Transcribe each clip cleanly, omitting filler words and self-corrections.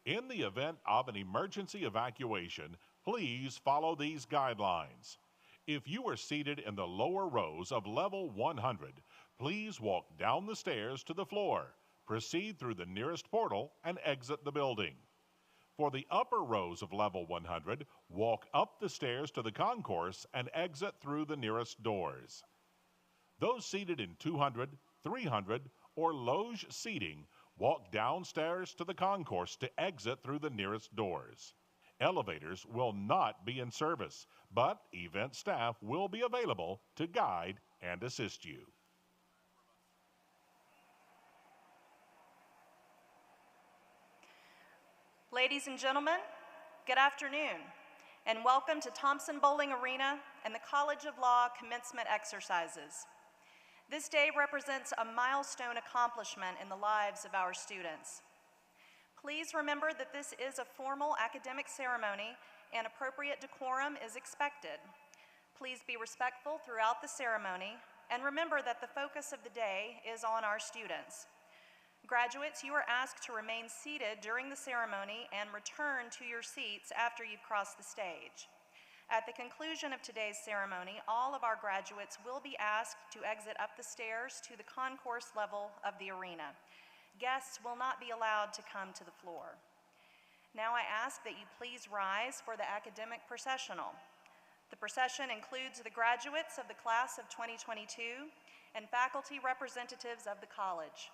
In the event of an emergency evacuation, please follow these guidelines. If you are seated in the lower rows of level 100, please walk down the stairs to the floor, proceed through the nearest portal, and exit the building. For the upper rows of level 100, walk up the stairs to the concourse and exit through the nearest doors. Those seated in 200, 300, or loge seating walk downstairs to the concourse to exit through the nearest doors. Elevators will not be in service, but event staff will be available to guide and assist you. Ladies and gentlemen, good afternoon, and welcome to Thompson-Boling Arena and the College of Law commencement exercises. This day represents a milestone accomplishment in the lives of our students. Please remember that this is a formal academic ceremony and appropriate decorum is expected. Please be respectful throughout the ceremony and remember that the focus of the day is on our students. Graduates, you are asked to remain seated during the ceremony and return to your seats after you've crossed the stage. At the conclusion of today's ceremony, all of our graduates will be asked to exit up the stairs to the concourse level of the arena. Guests will not be allowed to come to the floor. Now I ask that you please rise for the academic processional. The procession includes the graduates of the class of 2022 and faculty representatives of the college.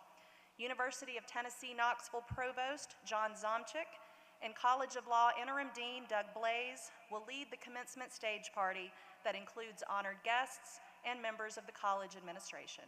University of Tennessee Knoxville Provost John Zomchik and College of Law Interim Dean Doug Blaze will lead the commencement stage party that includes honored guests and members of the college administration.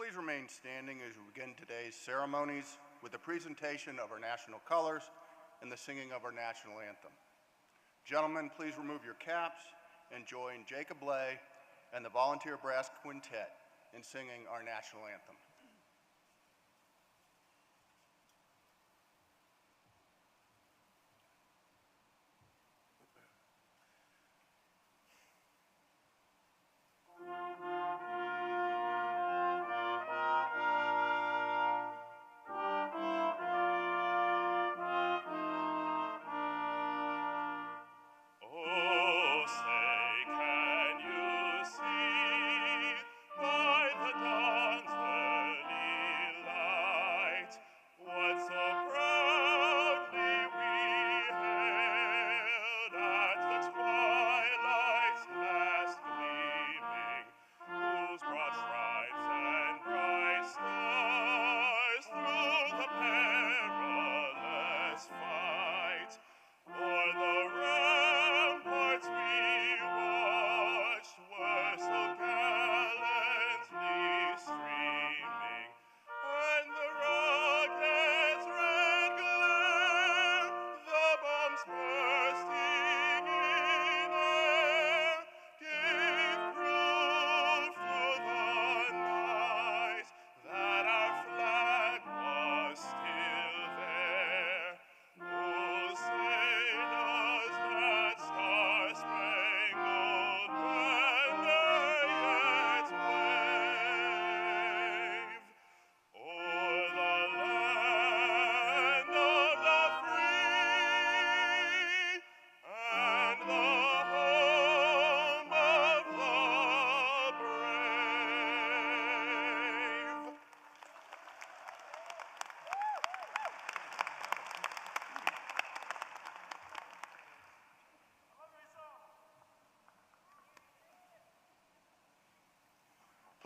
Please remain standing as we begin today's ceremonies with the presentation of our national colors and the singing of our national anthem. Gentlemen, please remove your caps and join Jacob Lay and the Volunteer Brass Quintet in singing our national anthem.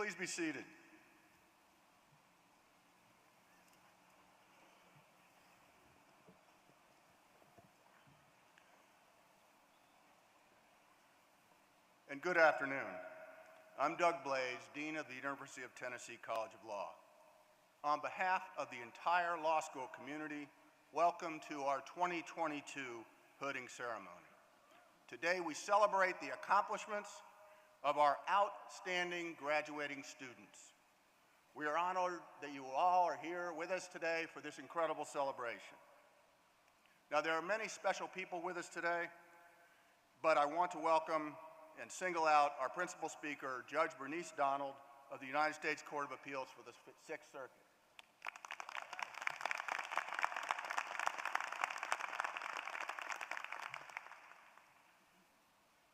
Please be seated. And good afternoon. I'm Doug Blaze, Dean of the University of Tennessee College of Law. On behalf of the entire law school community, welcome to our 2022 hooding ceremony. Today we celebrate the accomplishments of our outstanding graduating students. We are honored that you all are here with us today for this incredible celebration. Now, there are many special people with us today, but I want to welcome and single out our principal speaker, Judge Bernice Donald of the United States Court of Appeals for the Sixth Circuit.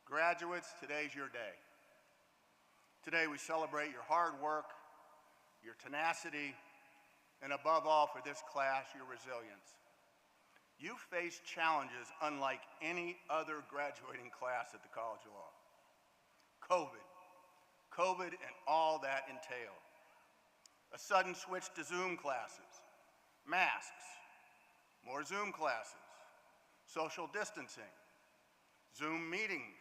Graduates, today's your day. Today we celebrate your hard work, your tenacity, and above all for this class, your resilience. You faced challenges unlike any other graduating class at the College of Law. COVID and all that entailed. A sudden switch to Zoom classes, masks, more Zoom classes, social distancing, Zoom meetings,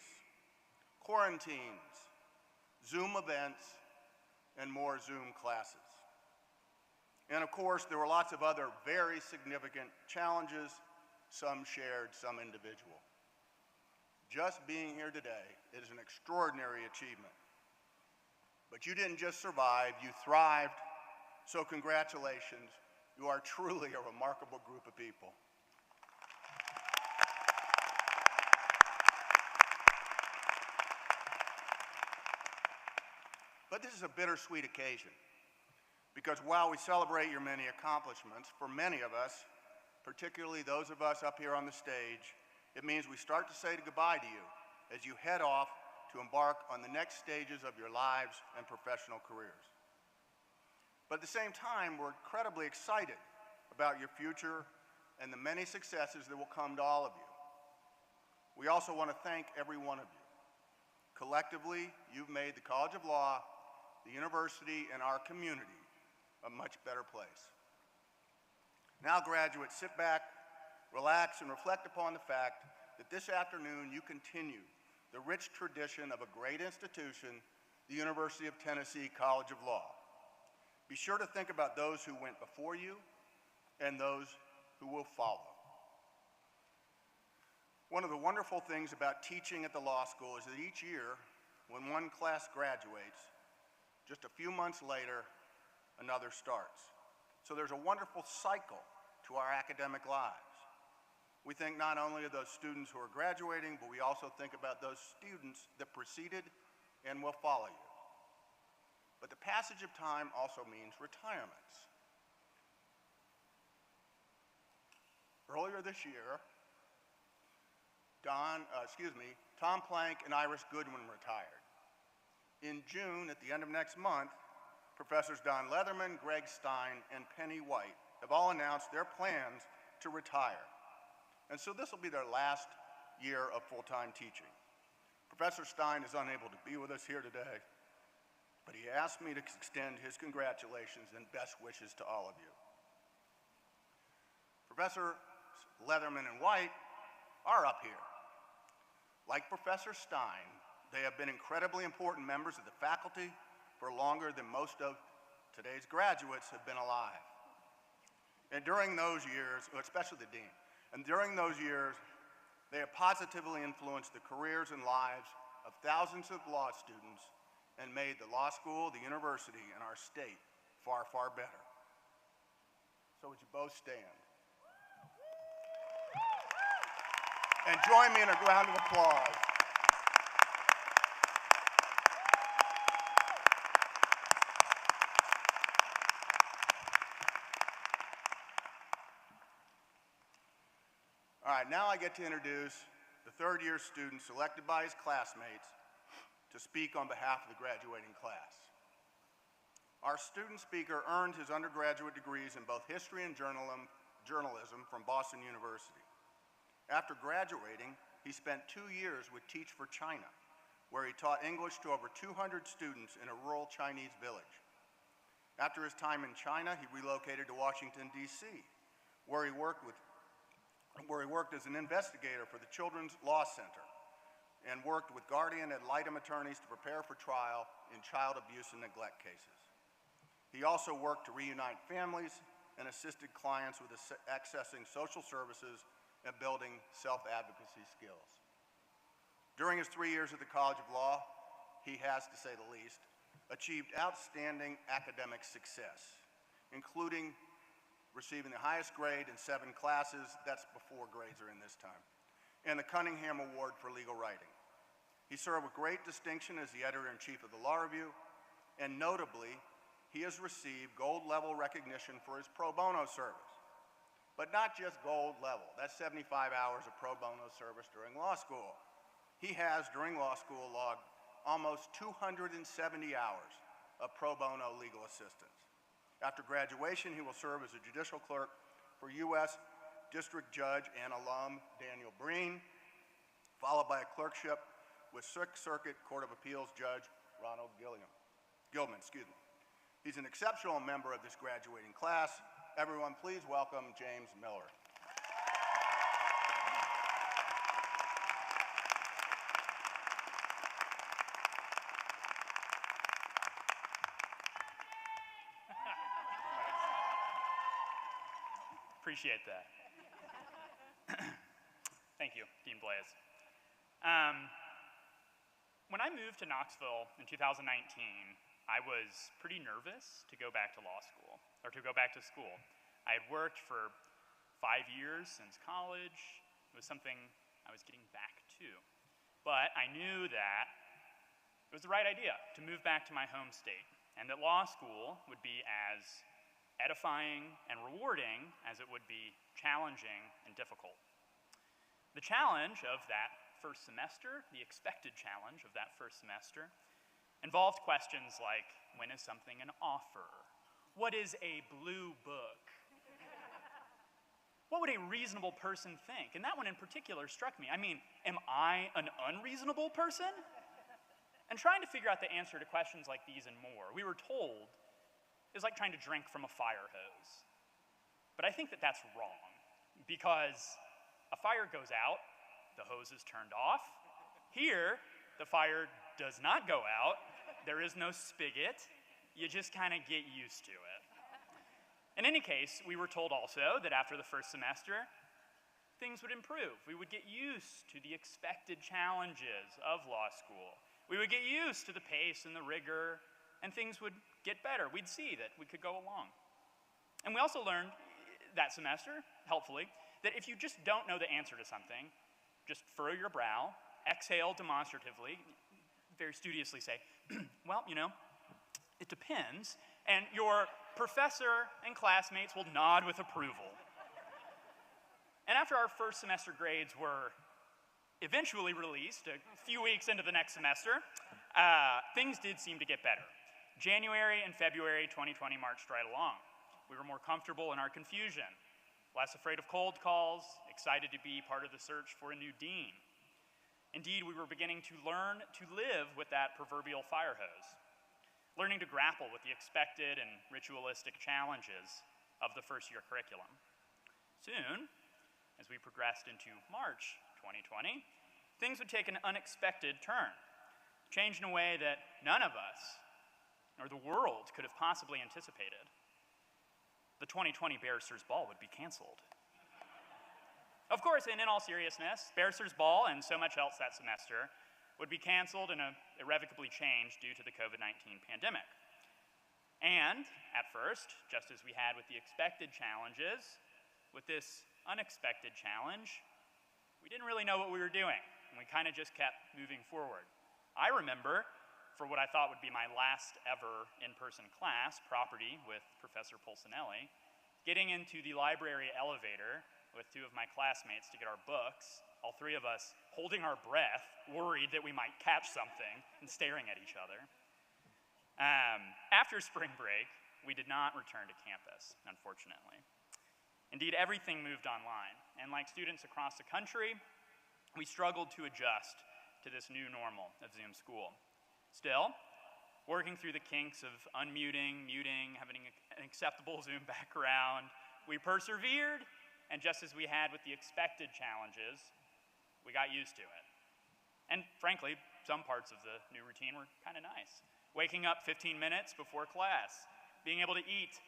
quarantines, Zoom events, and more Zoom classes. And of course, there were lots of other very significant challenges, some shared, some individual. Just being here today is an extraordinary achievement. But you didn't just survive, you thrived, so congratulations. You are truly a remarkable group of people. But this is a bittersweet occasion, because while we celebrate your many accomplishments, for many of us, particularly those of us up here on the stage, it means we start to say goodbye to you as you head off to embark on the next stages of your lives and professional careers. But at the same time, we're incredibly excited about your future and the many successes that will come to all of you. We also want to thank every one of you. Collectively, you've made the College of Law, the university, and our community a much better place. Now, graduates, sit back, relax, and reflect upon the fact that this afternoon you continue the rich tradition of a great institution, the University of Tennessee College of Law. Be sure to think about those who went before you and those who will follow. One of the wonderful things about teaching at the law school is that each year, when one class graduates, just a few months later, another starts. So there's a wonderful cycle to our academic lives. We think not only of those students who are graduating, but we also think about those students that preceded and will follow you. But the passage of time also means retirements. Earlier this year, Tom Plank and Iris Goodwin retired. In June, at the end of next month, Professors Don Leatherman, Greg Stein, and Penny White have all announced their plans to retire. And so this will be their last year of full-time teaching. Professor Stein is unable to be with us here today, but he asked me to extend his congratulations and best wishes to all of you. Professor Leatherman and White are up here. Like Professor Stein, they have been incredibly important members of the faculty for longer than most of today's graduates have been alive. And during those years, especially the dean, and during those years, they have positively influenced the careers and lives of thousands of law students and made the law school, the university, and our state far, far better. So would you both stand? And join me in a round of applause. All right, now I get to introduce the third-year student selected by his classmates to speak on behalf of the graduating class. Our student speaker earned his undergraduate degrees in both history and journalism from Boston University. After graduating, he spent 2 years with Teach for China, where he taught English to over 200 students in a rural Chinese village. After his time in China, he relocated to Washington, D.C., where he worked as an investigator for the Children's Law Center and worked with guardian ad litem attorneys to prepare for trial in child abuse and neglect cases. He also worked to reunite families and assisted clients with accessing social services and building self-advocacy skills. During his 3 years at the College of Law, he has, to say the least, achieved outstanding academic success, including receiving the highest grade in 7 classes, that's before grades are in this time, and the Cunningham Award for Legal Writing. He served with great distinction as the editor-in-chief of the Law Review, and notably, he has received gold-level recognition for his pro bono service. But not just gold level, that's 75 hours of pro bono service during law school. He has, during law school, logged almost 270 hours of pro bono legal assistance. After graduation, he will serve as a judicial clerk for U.S. District Judge and alum Daniel Breen, followed by a clerkship with Sixth Circuit Court of Appeals Judge Ronald Gilman. He's an exceptional member of this graduating class. Everyone, please welcome James Miller. Appreciate that. Thank you, Dean Blaze. When I moved to Knoxville in 2019, I was pretty nervous to go back to law school, or to go back to school. I had worked for 5 years since college. It was something I was getting back to. But I knew that it was the right idea to move back to my home state, and that law school would be as edifying and rewarding as it would be challenging and difficult. The challenge of that first semester, the expected challenge of that first semester, involved questions like, when is something an offer? What is a blue book? What would a reasonable person think? And that one in particular struck me. I mean, am I an unreasonable person? And trying to figure out the answer to questions like these and more, we were told, is like trying to drink from a fire hose. But I think that that's wrong, because a fire goes out, the hose is turned off. Here, the fire does not go out. There is no spigot. you just kind of get used to it. In any case, we were told also that after the first semester, things would improve. We would get used to the expected challenges of law school. We would get used to the pace and the rigor, and things would get better. We'd see that we could go along. And we also learned that semester, helpfully, that if you just don't know the answer to something, just furrow your brow, exhale demonstratively, very studiously say, well, you know, it depends, and your professor and classmates will nod with approval. And after our first semester grades were eventually released a few weeks into the next semester, things did seem to get better. January and February 2020 marched right along. We were more comfortable in our confusion, less afraid of cold calls, excited to be part of the search for a new dean. Indeed, we were beginning to learn to live with that proverbial fire hose, learning to grapple with the expected and ritualistic challenges of the first-year curriculum. Soon, as we progressed into March 2020, things would take an unexpected turn, change in a way that none of us, nor the world, could have possibly anticipated. The 2020 Barristers Ball would be canceled. Of course, and in all seriousness, Barristers Ball and so much else that semester would be canceled and irrevocably changed due to the COVID-19 pandemic. And, at first, just as we had with the expected challenges, with this unexpected challenge, we didn't really know what we were doing, and we kind of just kept moving forward. I remember, for what I thought would be my last ever in-person class, property, with Professor Pulcinelli, getting into the library elevator with two of my classmates to get our books, all three of us holding our breath, worried that we might catch something, and staring at each other. After spring break, we did not return to campus, unfortunately. Indeed, everything moved online, and like students across the country, we struggled to adjust to this new normal of Zoom school. Still, working through the kinks of unmuting, muting, having an acceptable Zoom background, we persevered, and just as we had with the expected challenges, we got used to it. And frankly, some parts of the new routine were kind of nice. Waking up 15 minutes before class, being able to eat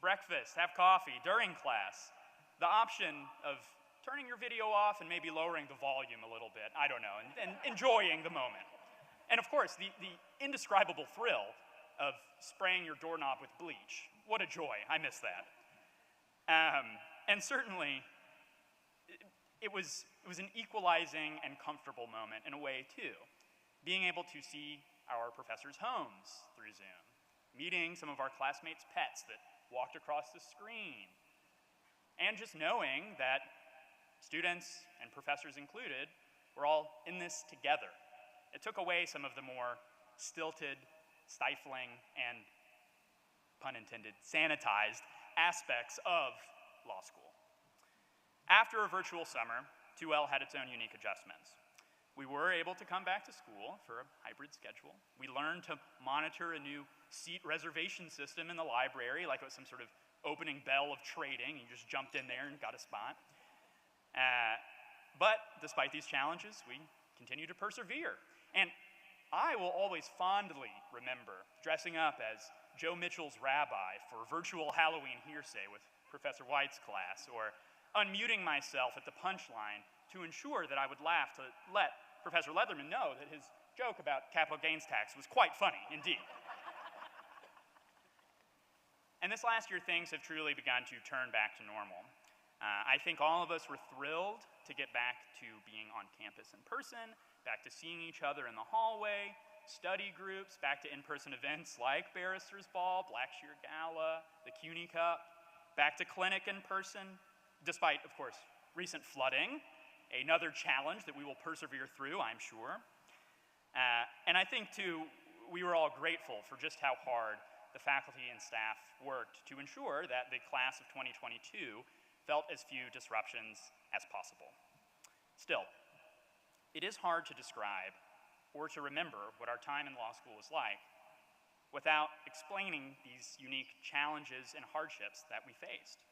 breakfast, have coffee during class, the option of turning your video off and maybe lowering the volume a little bit, I don't know, and enjoying the moment. And of course, the indescribable thrill of spraying your doorknob with bleach. What a joy, I miss that. And certainly, it was an equalizing and comfortable moment in a way too. Being able to see our professors' homes through Zoom, meeting some of our classmates' pets that walked across the screen, and just knowing that students and professors included were all in this together. It took away some of the more stilted, stifling, and, pun intended, sanitized aspects of law school. After a virtual summer, 2L had its own unique adjustments. We were able to come back to school for a hybrid schedule. We learned to monitor a new seat reservation system in the library, like it was some sort of opening bell of trading. You just jumped in there and got a spot. But despite these challenges, we continue to persevere. And I will always fondly remember dressing up as Joe Mitchell's rabbi for virtual Halloween hearsay with Professor White's class, or unmuting myself at the punchline to ensure that I would laugh to let Professor Leatherman know that his joke about capital gains tax was quite funny indeed. And this last year, things have truly begun to turn back to normal. I think all of us were thrilled to get back to being on campus in person, back to seeing each other in the hallway, study groups, back to in-person events like Barristers Ball, Blackshear Gala, the CUNY Cup, back to clinic in person, despite, of course, recent flooding, another challenge that we will persevere through, I'm sure. And I think, too, we were all grateful for just how hard the faculty and staff worked to ensure that the class of 2022 felt as few disruptions as possible. Still, it is hard to describe or to remember what our time in law school was like without explaining these unique challenges and hardships that we faced.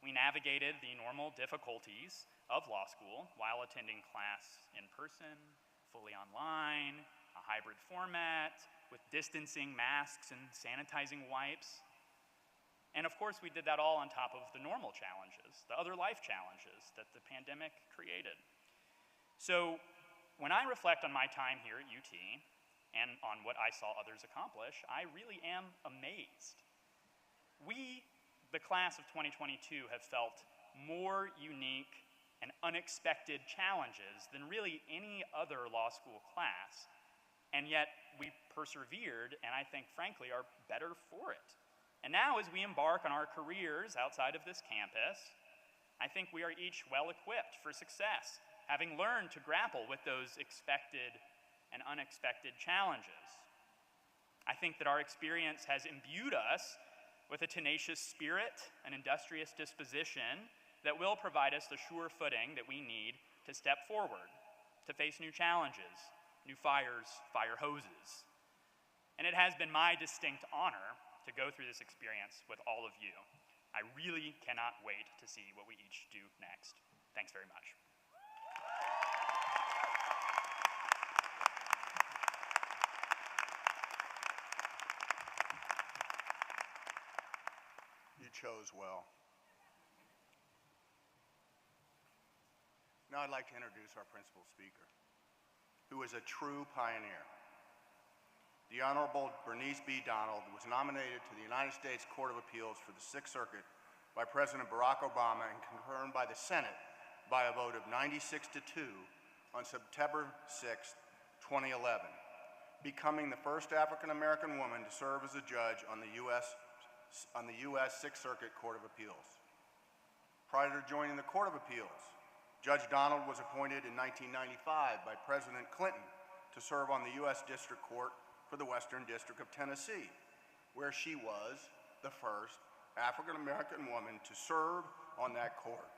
We navigated the normal difficulties of law school while attending class in person, fully online, a hybrid format, with distancing, masks, and sanitizing wipes. And of course, we did that all on top of the normal challenges, the other life challenges that the pandemic created. So when I reflect on my time here at UT and on what I saw others accomplish, I really am amazed. We, the class of 2022, have felt more unique and unexpected challenges than really any other law school class. And yet we persevered, and I think, frankly, are better for it. And now, as we embark on our careers outside of this campus, I think we are each well-equipped for success, having learned to grapple with those expected and unexpected challenges. I think that our experience has imbued us with a tenacious spirit, an industrious disposition that will provide us the sure footing that we need to step forward, to face new challenges, new fires, fire hoses. And it has been my distinct honor to go through this experience with all of you. I really cannot wait to see what we each do next. Thanks very much. You chose well. Now I'd like to introduce our principal speaker, who is a true pioneer. The Honorable Bernice B. Donald was nominated to the United States Court of Appeals for the Sixth Circuit by President Barack Obama and confirmed by the Senate by a vote of 96-2 on September 6, 2011, becoming the first African-American woman to serve as a judge on the U.S. Sixth Circuit Court of Appeals. Prior to joining the Court of Appeals, Judge Donald was appointed in 1995 by President Clinton to serve on the U.S. District Court for the Western District of Tennessee, where she was the first African-American woman to serve on that court.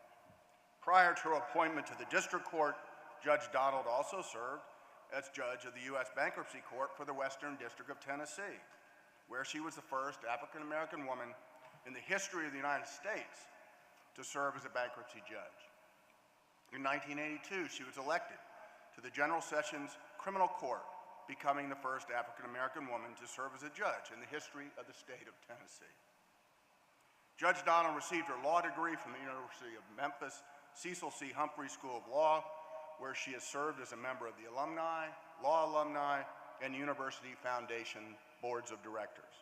Prior to her appointment to the District Court, Judge Donald also served as judge of the U.S. Bankruptcy Court for the Western District of Tennessee, where she was the first African-American woman in the history of the United States to serve as a bankruptcy judge. In 1982, she was elected to the General Sessions Criminal Court, becoming the first African-American woman to serve as a judge in the history of the state of Tennessee. Judge Donald received her law degree from the University of Memphis Cecil C. Humphrey School of Law, where she has served as a member of the alumni, law alumni, and University Foundation boards of directors,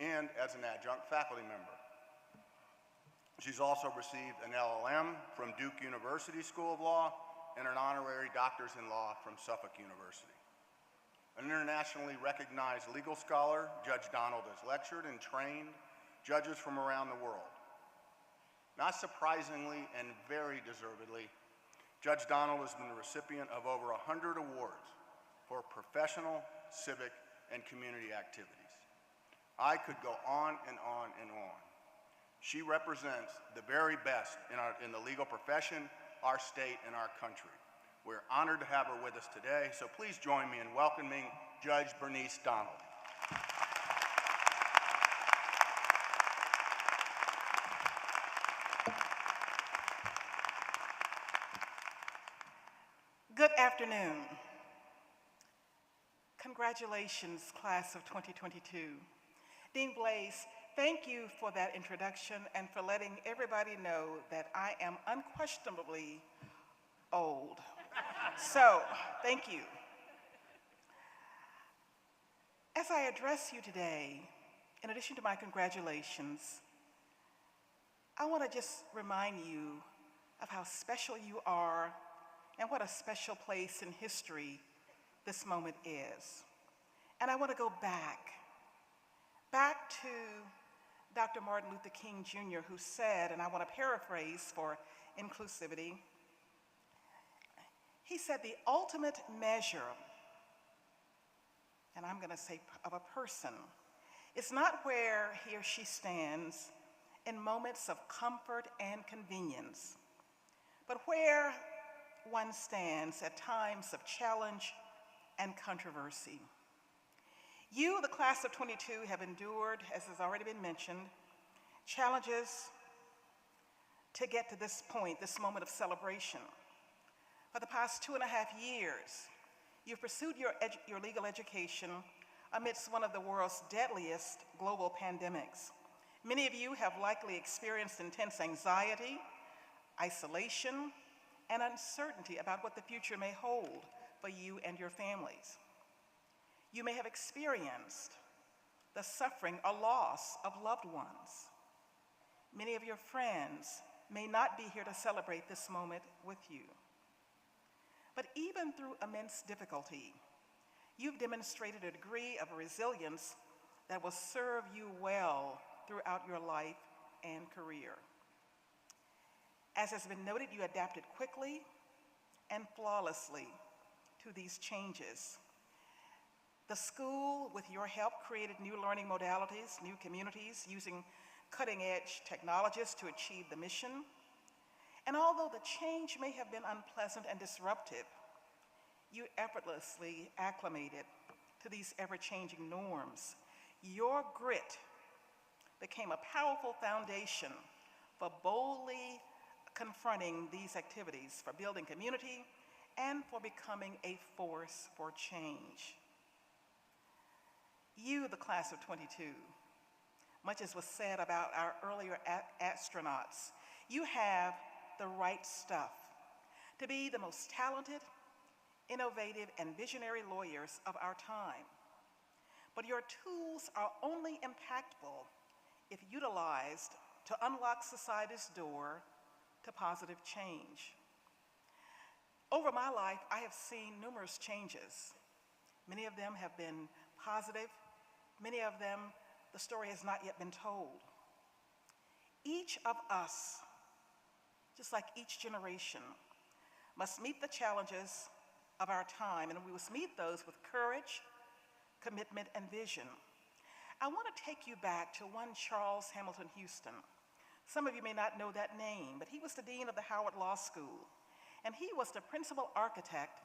and as an adjunct faculty member. She's also received an LLM from Duke University School of Law and an honorary doctor's in law from Suffolk University. An internationally recognized legal scholar, Judge Donald has lectured and trained judges from around the world. Not surprisingly and very deservedly, Judge Donald has been the recipient of over 100 awards for professional, civic, and community activities. I could go on and on and on. She represents the very best in the legal profession, our state, and our country. We're honored to have her with us today, so please join me in welcoming Judge Bernice Donald. Good afternoon. Congratulations, class of 2022. Dean Blaze, thank you for that introduction and for letting everybody know that I am unquestionably old. So, thank you. As I address you today, in addition to my congratulations, I want to just remind you of how special you are and what a special place in history this moment is. And I want to go back to Dr. Martin Luther King Jr., who said, and I want to paraphrase for inclusivity, he said the ultimate measure, and I'm going to say of a person, is not where he or she stands in moments of comfort and convenience, but where one stands at times of challenge and controversy. You, the class of 22, have endured, as has already been mentioned, challenges to get to this point, this moment of celebration. For the past 2.5 years, you've pursued your legal education amidst one of the world's deadliest global pandemics. Many of you have likely experienced intense anxiety, isolation, and uncertainty about what the future may hold for you and your families. You may have experienced the suffering or loss of loved ones. Many of your friends may not be here to celebrate this moment with you. But even through immense difficulty, you've demonstrated a degree of resilience that will serve you well throughout your life and career. As has been noted, you adapted quickly and flawlessly to these changes. The school, with your help, created new learning modalities, new communities, using cutting-edge technologies to achieve the mission. And although the change may have been unpleasant and disruptive, you effortlessly acclimated to these ever-changing norms. Your grit became a powerful foundation for boldly confronting these activities, for building community, and for becoming a force for change. You, the class of 22, much as was said about our earlier astronauts, you have the right stuff to be the most talented, innovative, and visionary lawyers of our time. But your tools are only impactful if utilized to unlock society's door to positive change. Over my life, I have seen numerous changes. Many of them have been positive. Many of them, the story has not yet been told. Each of us, just like each generation, must meet the challenges of our time, and we must meet those with courage, commitment, and vision. I want to take you back to one Charles Hamilton Houston. Some of you may not know that name, but he was the dean of the Howard Law School, and he was the principal architect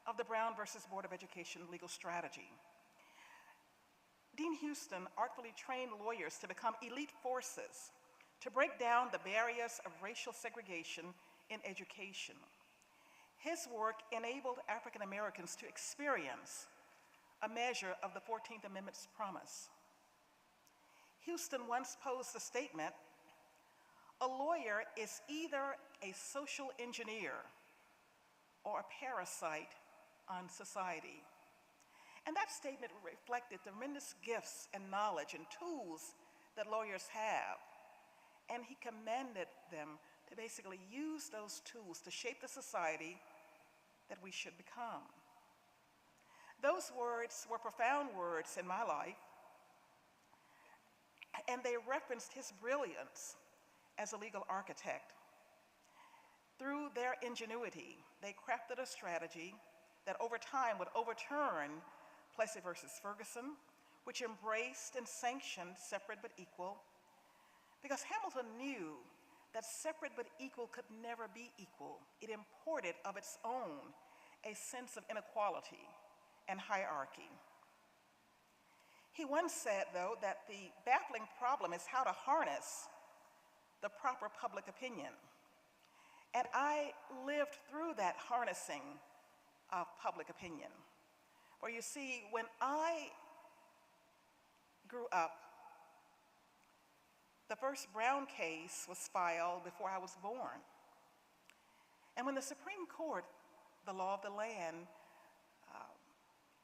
of the Brown versus Board of Education legal strategy. Dean Houston artfully trained lawyers to become elite forces to break down the barriers of racial segregation in education. His work enabled African Americans to experience a measure of the 14th Amendment's promise. Houston once posed the statement, "A lawyer is either a social engineer or a parasite on society." And that statement reflected the tremendous gifts and knowledge and tools that lawyers have. And he commended them to basically use those tools to shape the society that we should become. Those words were profound words in my life, and they referenced his brilliance as a legal architect. Through their ingenuity, they crafted a strategy that over time would overturn Plessy versus Ferguson, which embraced and sanctioned separate but equal, because Hamilton knew that separate but equal could never be equal. It imported of its own a sense of inequality and hierarchy. He once said, though, that the baffling problem is how to harness the proper public opinion. And I lived through that harnessing of public opinion. For you see, when I grew up, the first Brown case was filed before I was born. And when the Supreme Court, the law of the land,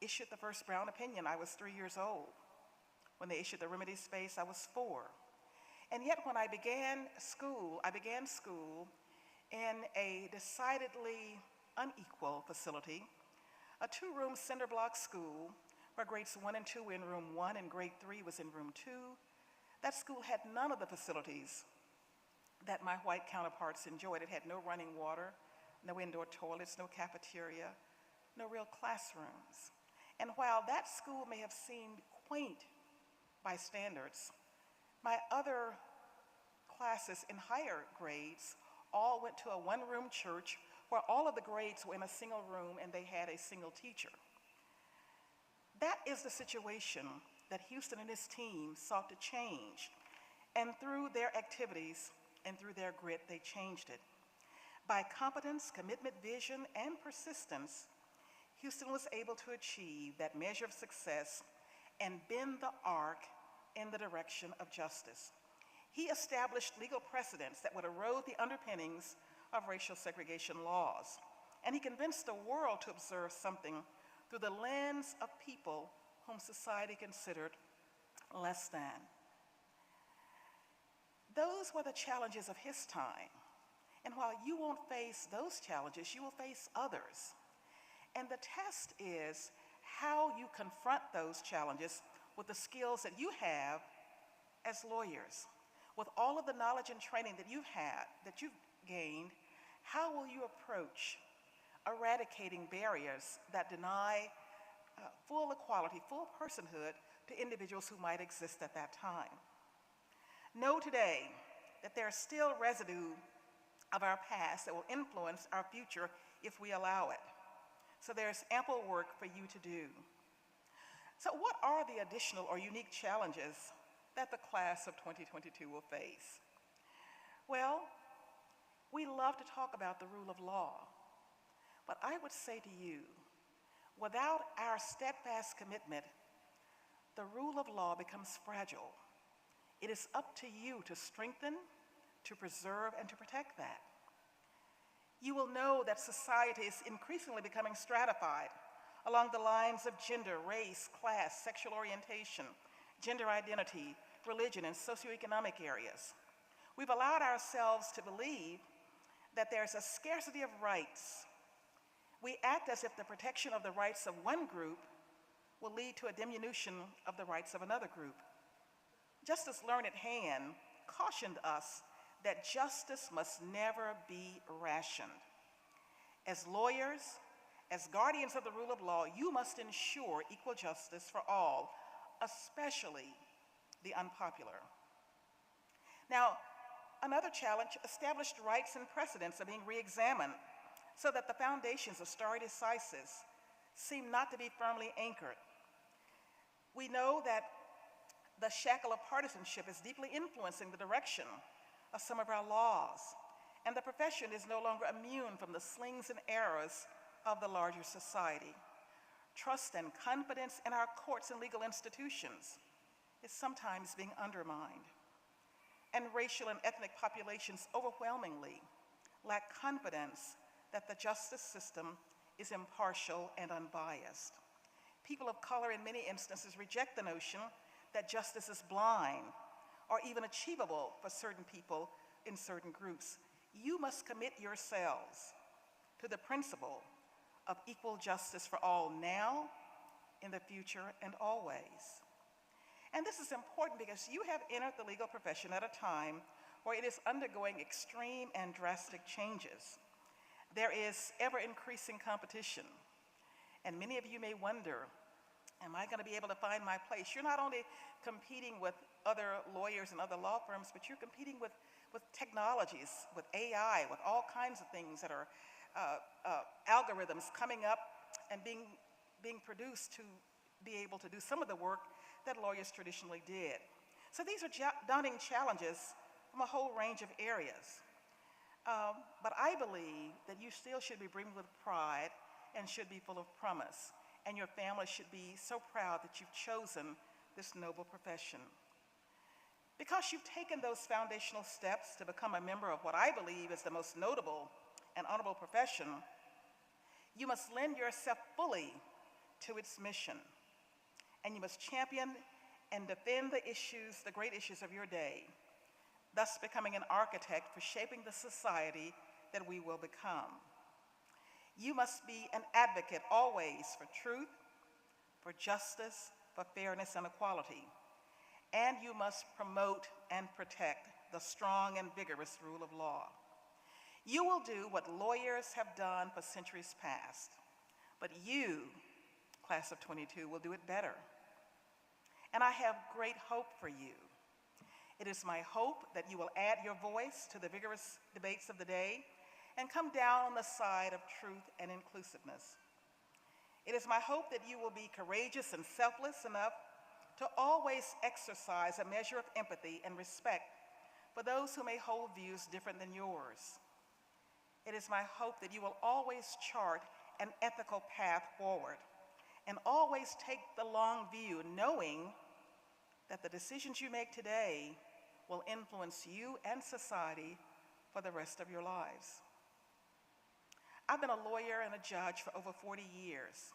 issued the first Brown opinion, I was 3 years old. When they issued the remedy space, I was 4. And yet when I began school in a decidedly unequal facility, a 2-room cinder block school where grades 1 and 2 were in room 1 and grade 3 was in room 2. That school had none of the facilities that my white counterparts enjoyed. It had no running water, no indoor toilets, no cafeteria, no real classrooms. And while that school may have seemed quaint by standards, my other classes in higher grades all went to a 1-room church where all of the grades were in a single room and they had a single teacher. That is the situation that Houston and his team sought to change. And through their activities and through their grit, they changed it. By competence, commitment, vision, and persistence, Houston was able to achieve that measure of success and bend the arc in the direction of justice. He established legal precedents that would erode the underpinnings of racial segregation laws. And he convinced the world to observe something through the lens of people whom society considered less than. Those were the challenges of his time. And while you won't face those challenges, you will face others. And the test is how you confront those challenges with the skills that you have as lawyers. With all of the knowledge and training that you've gained, how will you approach eradicating barriers that deny full equality, full personhood to individuals who might exist at that time? Know today that there is still residue of our past that will influence our future if we allow it. So there's ample work for you to do. So what are the additional or unique challenges that the class of 2022 will face? Well, we love to talk about the rule of law, but I would say to you, without our steadfast commitment, the rule of law becomes fragile. It is up to you to strengthen, to preserve, and to protect that. You will know that society is increasingly becoming stratified along the lines of gender, race, class, sexual orientation, gender identity, religion, and socioeconomic areas. We've allowed ourselves to believe that there's a scarcity of rights. We act as if the protection of the rights of one group will lead to a diminution of the rights of another group. Justice Learned Hand cautioned us that justice must never be rationed. As lawyers, as guardians of the rule of law, you must ensure equal justice for all, especially the unpopular. Now, another challenge, established rights and precedents are being re-examined so that the foundations of stare decisis seem not to be firmly anchored. We know that the shackle of partisanship is deeply influencing the direction of some of our laws, and the profession is no longer immune from the slings and arrows of the larger society. Trust and confidence in our courts and legal institutions is sometimes being undermined, and racial and ethnic populations overwhelmingly lack confidence that the justice system is impartial and unbiased. People of color in many instances reject the notion that justice is blind or even achievable for certain people in certain groups. You must commit yourselves to the principle of equal justice for all now, in the future, and always. And this is important because you have entered the legal profession at a time where it is undergoing extreme and drastic changes. There is ever-increasing competition, and many of you may wonder, am I going to be able to find my place? You're not only competing with other lawyers and other law firms, but you're competing with technologies, with AI, with all kinds of things that are algorithms coming up and being produced to be able to do some of the work that lawyers traditionally did. So these are daunting challenges from a whole range of areas. But I believe that you still should be brimming with pride and should be full of promise. And your family should be so proud that you've chosen this noble profession. Because you've taken those foundational steps to become a member of what I believe is the most notable and honorable profession, you must lend yourself fully to its mission. And you must champion and defend the issues, the great issues of your day, thus becoming an architect for shaping the society that we will become. You must be an advocate always for truth, for justice, for fairness and equality. And you must promote and protect the strong and vigorous rule of law. You will do what lawyers have done for centuries past, but you, class of 22, will do it better. And I have great hope for you. It is my hope that you will add your voice to the vigorous debates of the day and come down on the side of truth and inclusiveness. It is my hope that you will be courageous and selfless enough to always exercise a measure of empathy and respect for those who may hold views different than yours. It is my hope that you will always chart an ethical path forward and always take the long view, knowing that the decisions you make today will influence you and society for the rest of your lives. I've been a lawyer and a judge for over 40 years,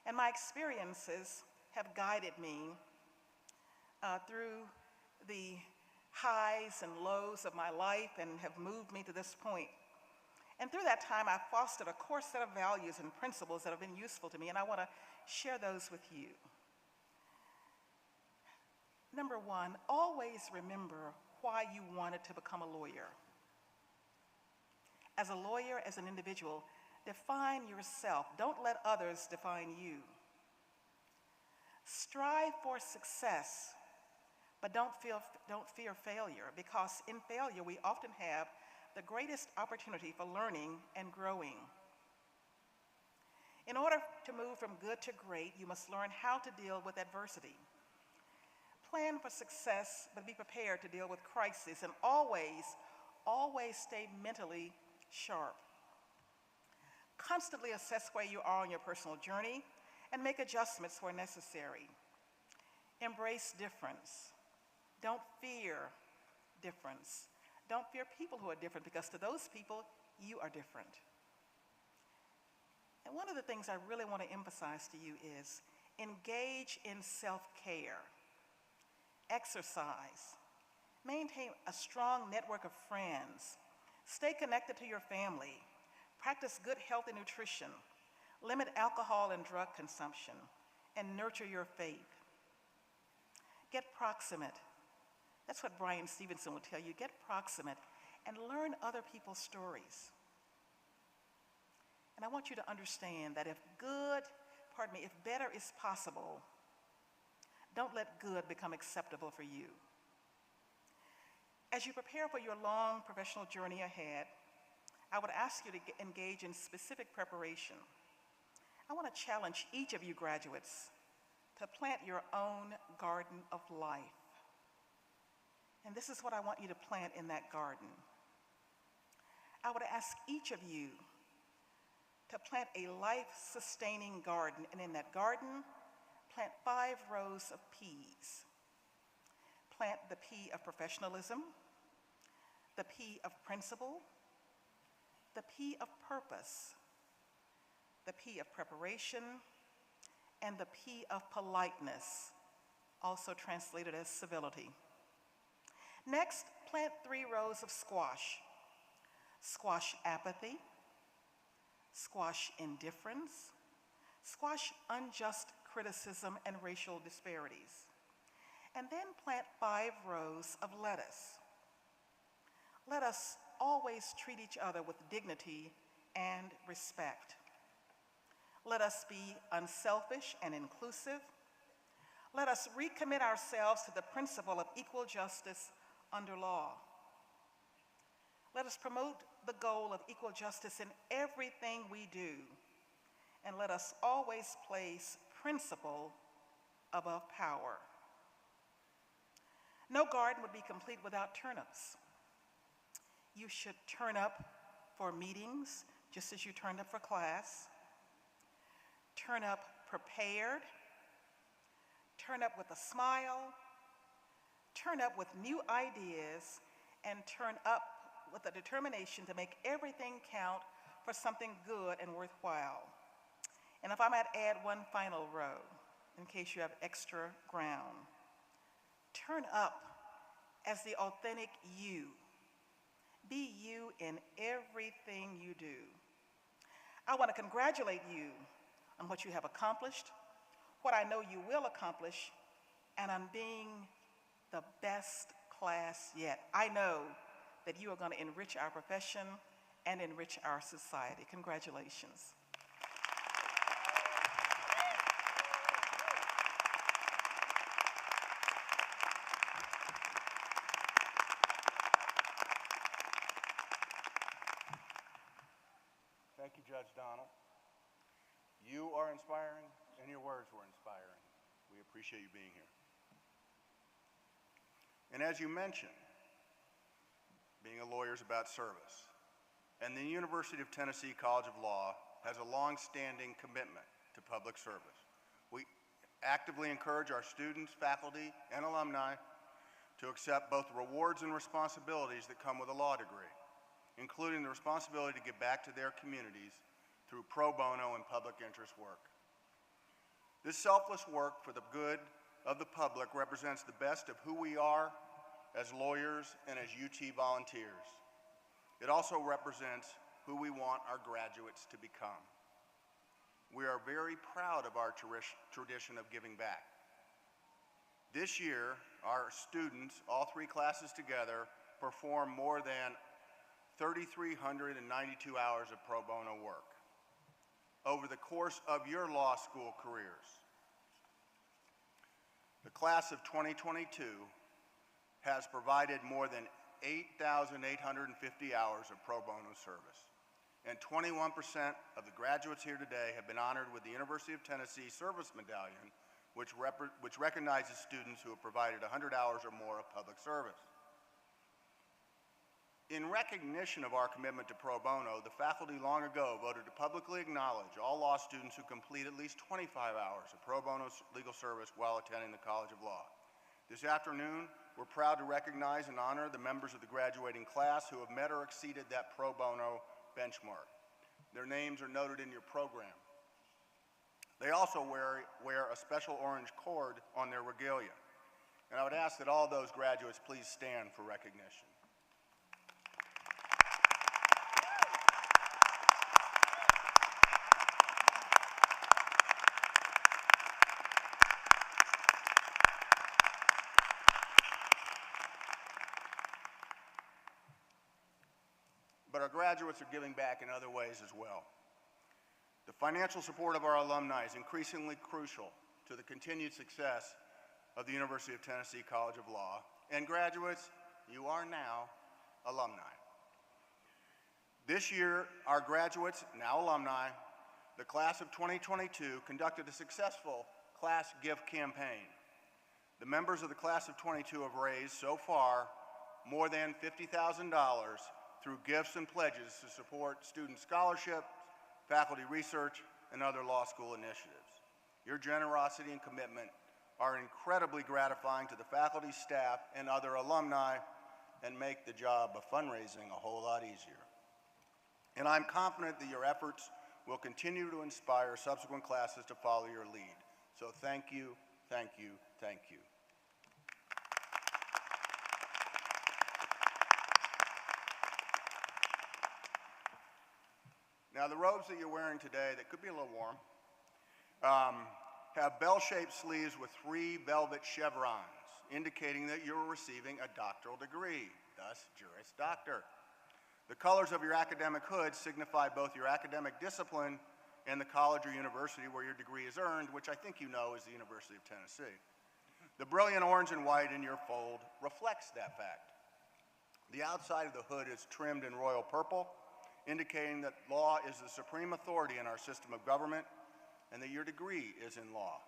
and my experiences have guided me through the highs and lows of my life and have moved me to this point. And through that time, I've fostered a core set of values and principles that have been useful to me, and I want to share those with you. Number one, always remember why you wanted to become a lawyer. As a lawyer, as an individual, define yourself. Don't let others define you. Strive for success, but don't fear failure, because in failure, we often have the greatest opportunity for learning and growing. In order to move from good to great, you must learn how to deal with adversity. Plan for success, but be prepared to deal with crises, and always stay mentally sharp. Constantly assess where you are on your personal journey and make adjustments where necessary. Embrace difference. Don't fear difference. Don't fear people who are different, because to those people, you are different. And one of the things I really want to emphasize to you is engage in self-care. Exercise. Maintain a strong network of friends. Stay connected to your family. Practice good healthy nutrition. Limit alcohol and drug consumption, and nurture your faith. Get proximate. That's what Brian Stevenson would tell you. Get proximate and learn other people's stories. And I want you to understand that if better is possible, don't let good become acceptable for you. As you prepare for your long professional journey ahead, I would ask you to engage in specific preparation. I want to challenge each of you graduates to plant your own garden of life. And this is what I want you to plant in that garden. I would ask each of you to plant a life-sustaining garden, and in that garden, plant 5 rows of P's. Plant the P of professionalism, the P of principle, the P of purpose, the P of preparation, and the P of politeness, also translated as civility. Next, plant 3 rows of squash. Squash apathy, squash indifference, squash unjust criticism and racial disparities. And then plant 5 rows of lettuce. Let us always treat each other with dignity and respect. Let us be unselfish and inclusive. Let us recommit ourselves to the principle of equal justice under law. Let us promote the goal of equal justice in everything we do, and let us always place principle above power. No garden would be complete without turnips. You should turn up for meetings just as you turned up for class. Turn up prepared. Turn up with a smile. Turn up with new ideas, and turn up with a determination to make everything count for something good and worthwhile. And if I might add one final row, in case you have extra ground, turn up as the authentic you. Be you in everything you do. I want to congratulate you on what you have accomplished, what I know you will accomplish, and on being the best class yet. I know that you are going to enrich our profession and enrich our society. Congratulations. Thank you, Judge Donald. You are inspiring, and your words were inspiring. We appreciate you being here. And as you mentioned, being a lawyer is about service. And the University of Tennessee College of Law has a long-standing commitment to public service. We actively encourage our students, faculty, and alumni to accept both the rewards and responsibilities that come with a law degree, including the responsibility to give back to their communities through pro bono and public interest work. This selfless work for the good of the public represents the best of who we are as lawyers and as UT volunteers. It also represents who we want our graduates to become. We are very proud of our tradition of giving back. This year, our students, all three classes together, performed more than 3,392 hours of pro bono work over the course of your law school careers. The class of 2022 has provided more than 8,850 hours of pro bono service, and 21% of the graduates here today have been honored with the University of Tennessee Service Medallion, which recognizes students who have provided 100 hours or more of public service. In recognition of our commitment to pro bono, the faculty long ago voted to publicly acknowledge all law students who complete at least 25 hours of pro bono legal service while attending the College of Law. This afternoon, we're proud to recognize and honor the members of the graduating class who have met or exceeded that pro bono benchmark. Their names are noted in your program. They also wear a special orange cord on their regalia. And I would ask that all those graduates please stand for recognition. But our graduates are giving back in other ways as well. The financial support of our alumni is increasingly crucial to the continued success of the University of Tennessee College of Law. And graduates, you are now alumni. This year, our graduates, now alumni, the class of 2022, conducted a successful class gift campaign. The members of the class of 22 have raised so far more than $50,000 through gifts and pledges to support student scholarships, faculty research, and other law school initiatives. Your generosity and commitment are incredibly gratifying to the faculty, staff, and other alumni, and make the job of fundraising a whole lot easier. And I'm confident that your efforts will continue to inspire subsequent classes to follow your lead. So thank you, thank you, thank you. Now, the robes that you're wearing today, that could be a little warm, have bell-shaped sleeves with 3 velvet chevrons, indicating that you're receiving a doctoral degree, thus Juris Doctor. The colors of your academic hood signify both your academic discipline and the college or university where your degree is earned, which I think you know is the University of Tennessee. The brilliant orange and white in your fold reflects that fact. The outside of the hood is trimmed in royal purple, indicating that law is the supreme authority in our system of government and that your degree is in law.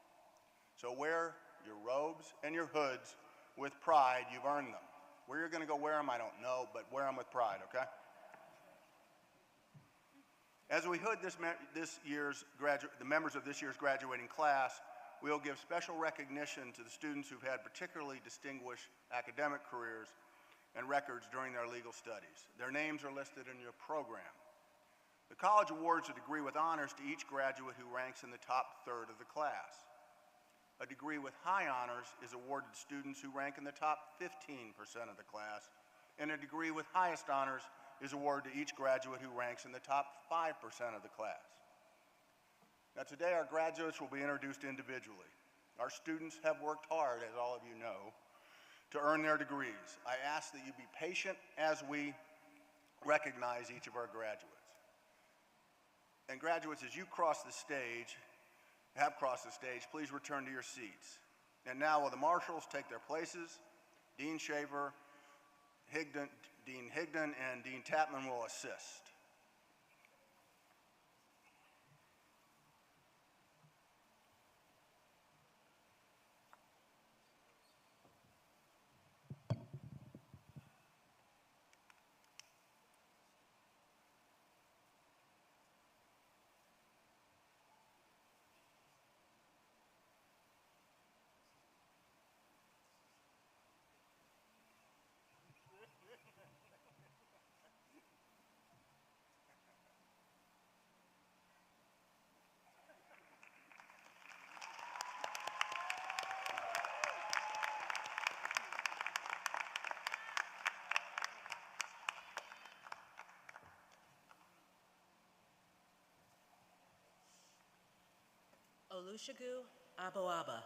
So wear your robes and your hoods with pride. You've earned them. Where you're going to go wear them, I don't know, but wear them with pride, okay? As we hood the members of this year's graduating class, we'll give special recognition to the students who've had particularly distinguished academic careers and records during their legal studies. Their names are listed in your program. The college awards a degree with honors to each graduate who ranks in the top third of the class. A degree with high honors is awarded to students who rank in the top 15% of the class, and a degree with highest honors is awarded to each graduate who ranks in the top 5% of the class. Now today our graduates will be introduced individually. Our students have worked hard, as all of you know, to earn their degrees. I ask that you be patient as we recognize each of our graduates. And graduates, as you have crossed the stage, please return to your seats. And now will the marshals take their places? Dean Shaver, Dean Higdon, and Dean Tapman will assist. Olusegun Aboaba.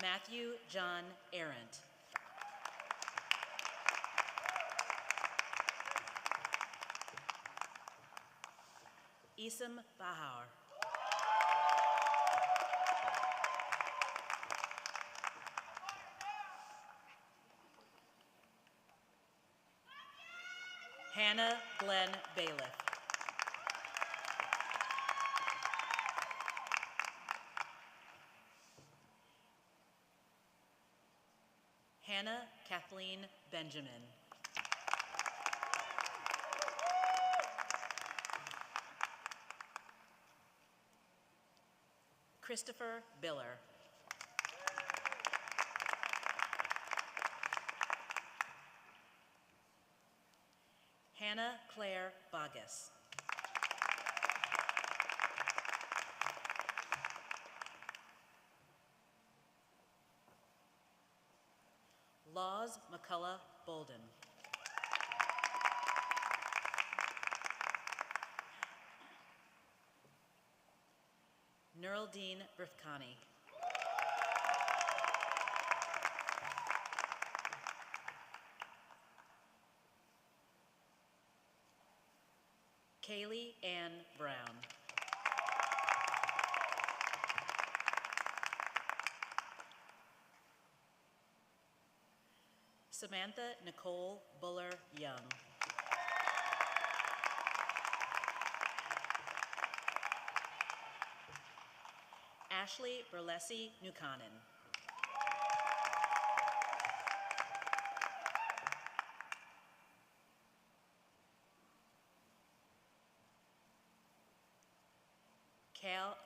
Matthew John Arendt. Isam Bahar. Hannah Glenn Bailiff. Hannah Kathleen Benjamin. Christopher Biller. Hannah Claire Bogus. Laws McCullough Bolden. Nuraldeen Brifkani. Kaylee Ann Brown. Samantha Nicole Buller Young. Ashley Berlesi Nukanen.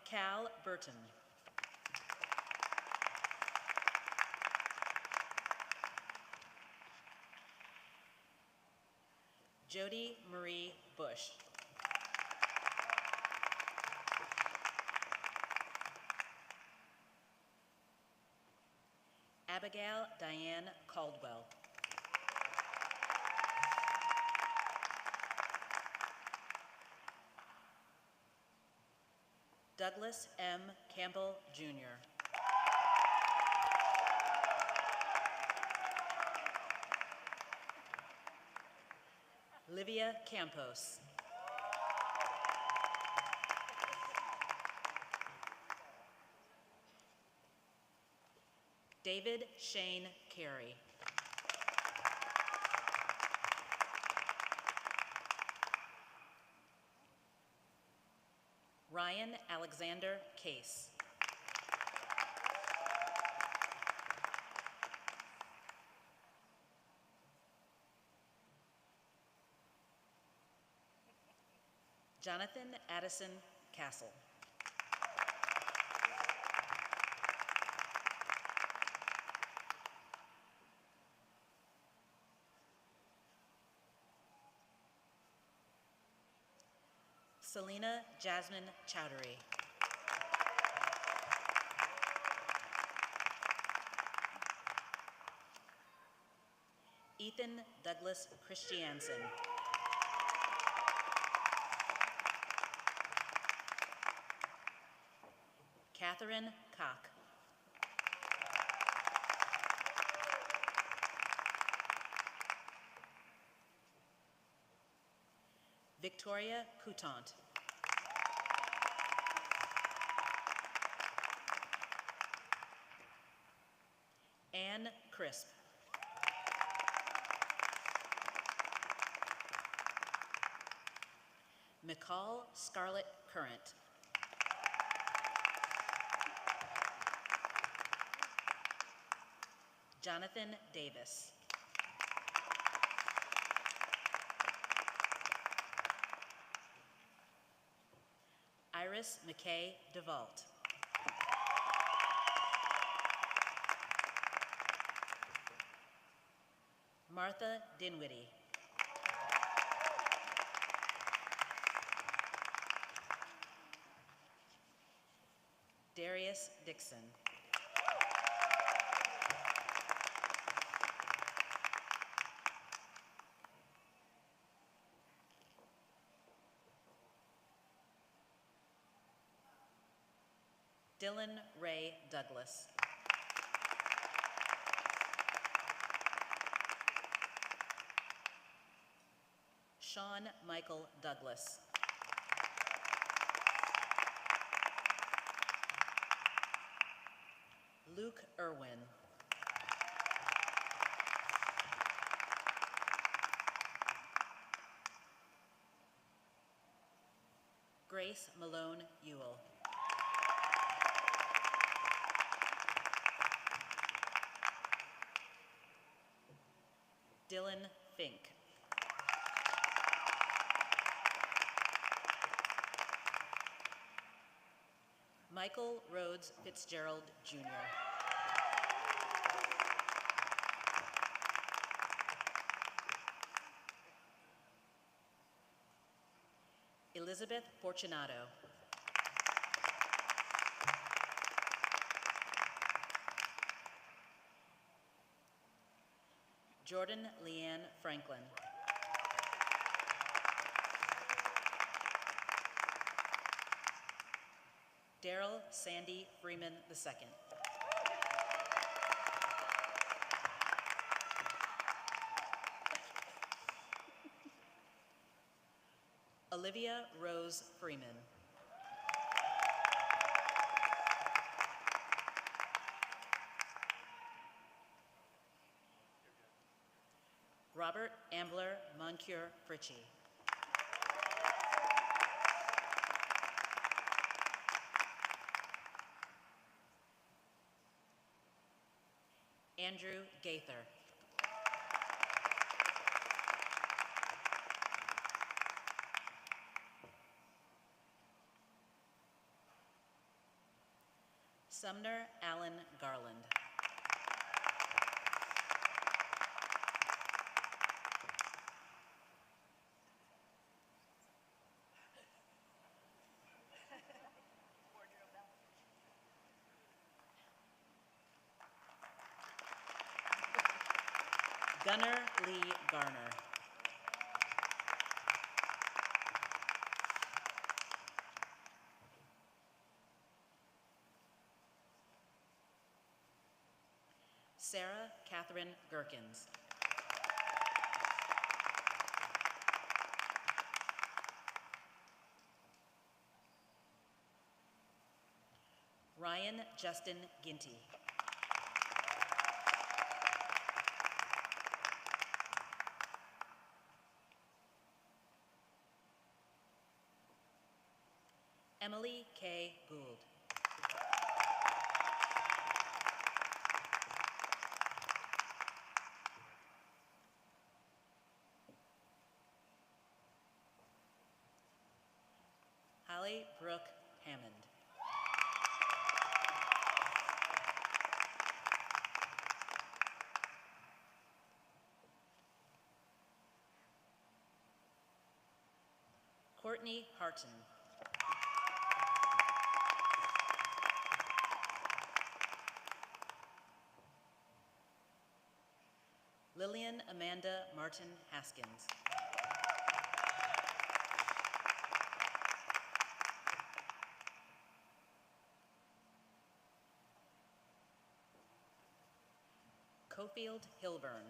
Cal Burton. Jody Marie Bush. Abigail Diane Caldwell. Douglas M. Campbell, Jr. Livia Campos. David Shane Carey. Ryan Alexander Case. Jonathan Addison Castle. Selena Jasmine Chowdhury. Ethan Douglas Christiansen. Catherine Cock. Victoria Coutant. Anne Crisp. McCall Scarlett Current. Jonathan Davis. Iris McKay DeVault. Martha Dinwiddie. Darius Dixon. Dylan Ray Douglas. Sean Michael Douglas. Luke Irwin. Grace Malone Ewell. Dylan Fink. Michael Rhodes Fitzgerald, Jr. Elizabeth Fortunato. Jordan Leanne Franklin. Daryl Sandy Freeman II. Olivia Rose Freeman. Robert Ambler Moncure Fritchie. Andrew Gaither. Sumner Allen Garland. Gunnar Lee Garner. Sarah Catherine Gerkins. Ryan Justin Ginty. Emily K. Gould. Holly Brooke Hammond. Courtney Harton. Lillian Amanda Martin Haskins. Cofield Hilburn.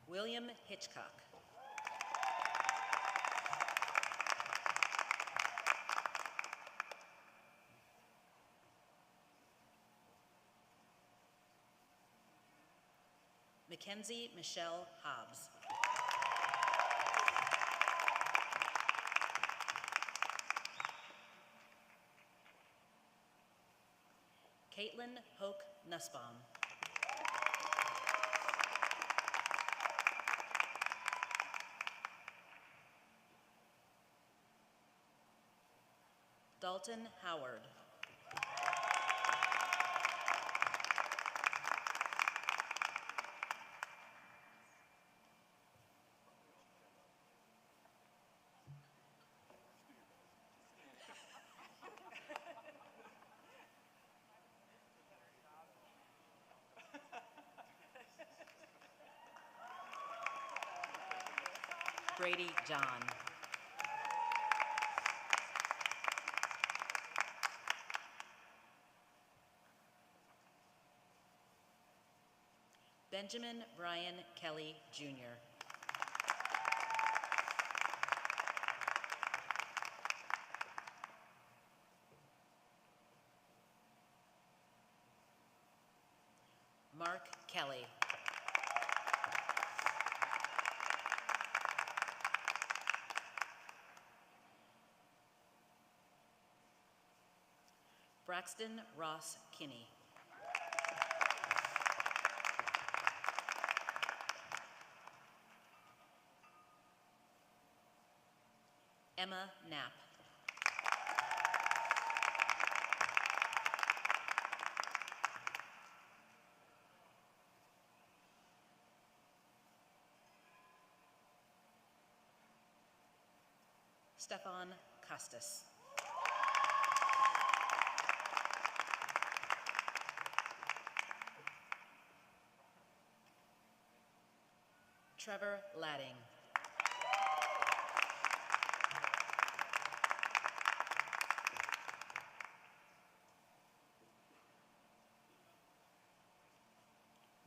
William Hitchcock. Mackenzie Michelle Hobbs. Caitlin Hoke Nussbaum. Dalton Howard. Grady John. Benjamin Brian Kelly, Jr. Mark Kelly. Braxton Ross Kinney. Emma Knapp. Stefan Costas. Trevor Ladding.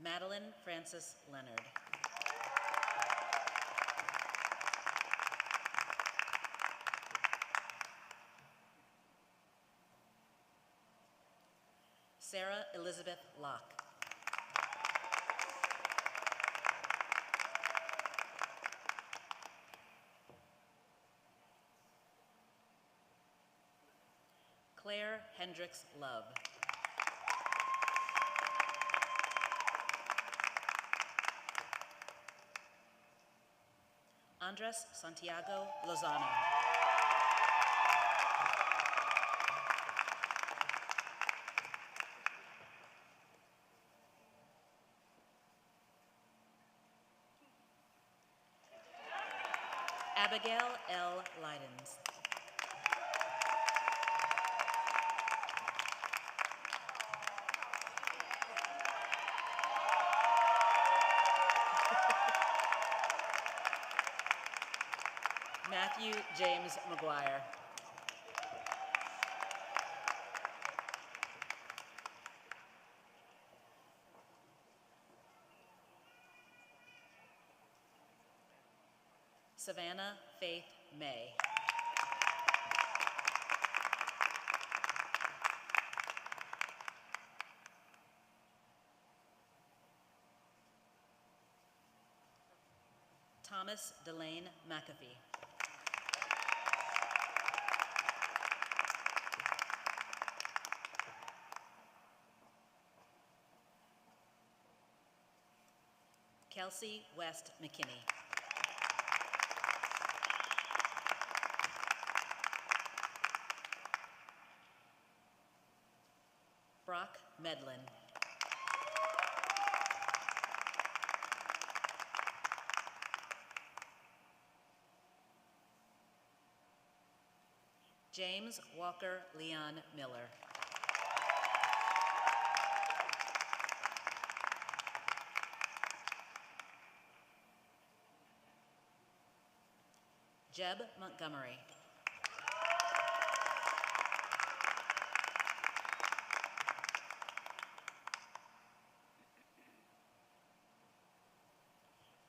Madeline Frances Leonard. Sarah Elizabeth Locke. Claire Hendricks Love. Andres Santiago Lozano. Abigail L. Lydens. Matthew James McGuire. Savannah Faith May. Thomas Delane McAfee. Kelsey West McKinney. Brock Medlin. James Walker Leon Miller. Jeb Montgomery.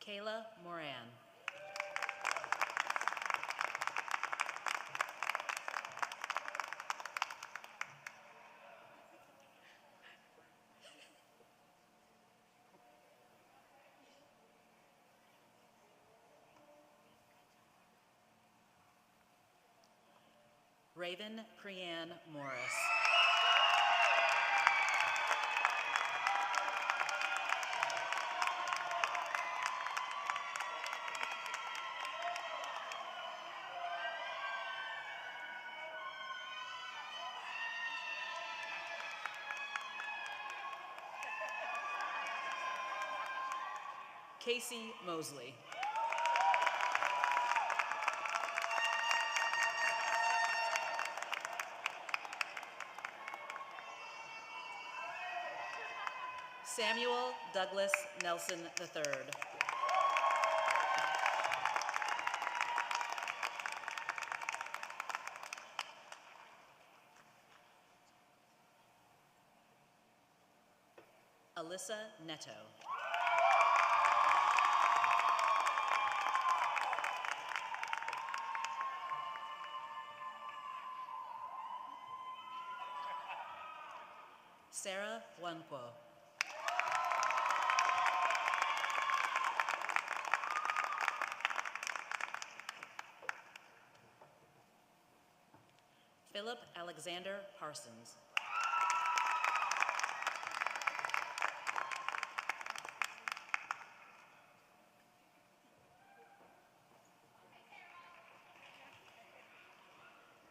Kayla Moran. Raven Creanne Morris. Casey Mosley. Samuel Douglas Nelson III. Melissa Neto. Sarah Wanquo. Philip Alexander Parsons.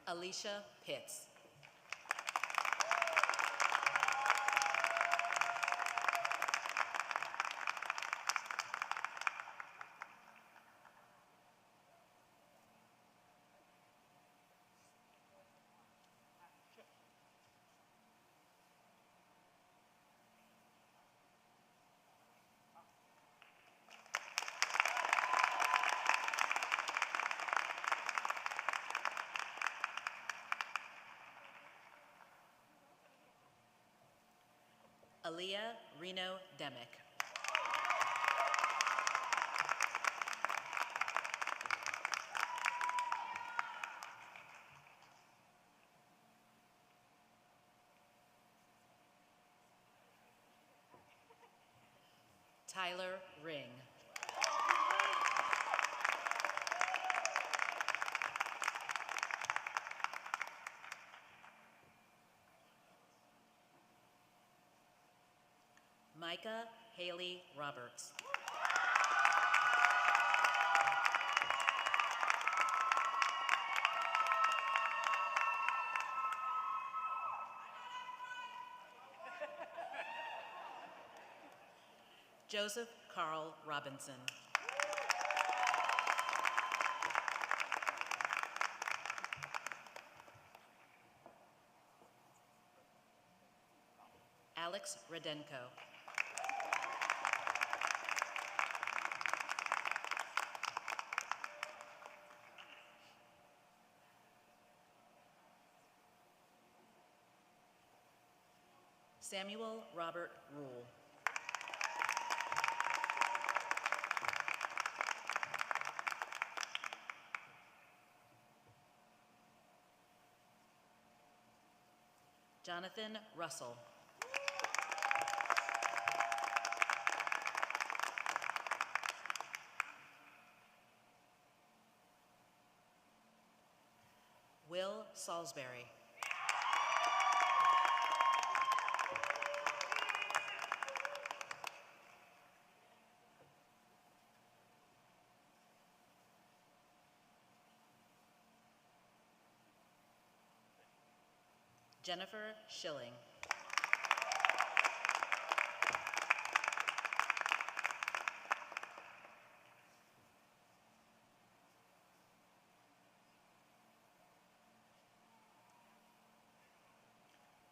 Alicia Pitts. Aaliyah Reno Demick. Tyler Ring. Micah Haley Roberts. Joseph Carl Robinson. Alex Rodenko. Samuel Robert Rule. Jonathan Russell. Will Salisbury. Jennifer Schilling.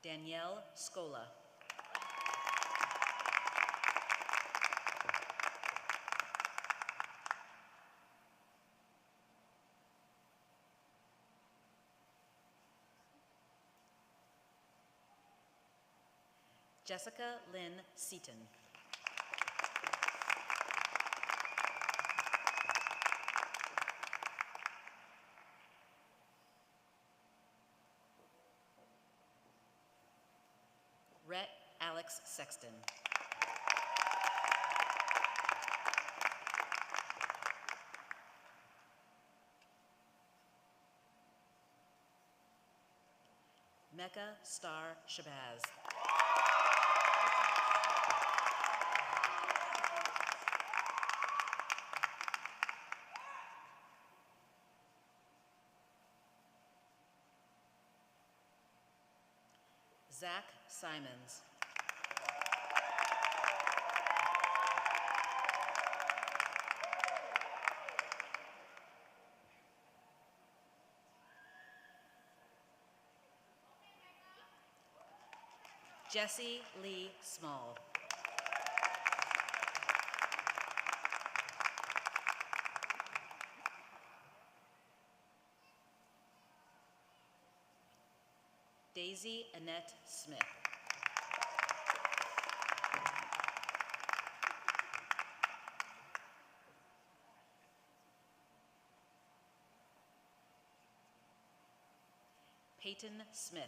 Danielle Scola. Jessica Lynn Seaton. Rhett Alex Sexton. Mecca Star Shabazz. Zach Simons. Jesse Lee Small. Daisy Annette Smith. Peyton Smith.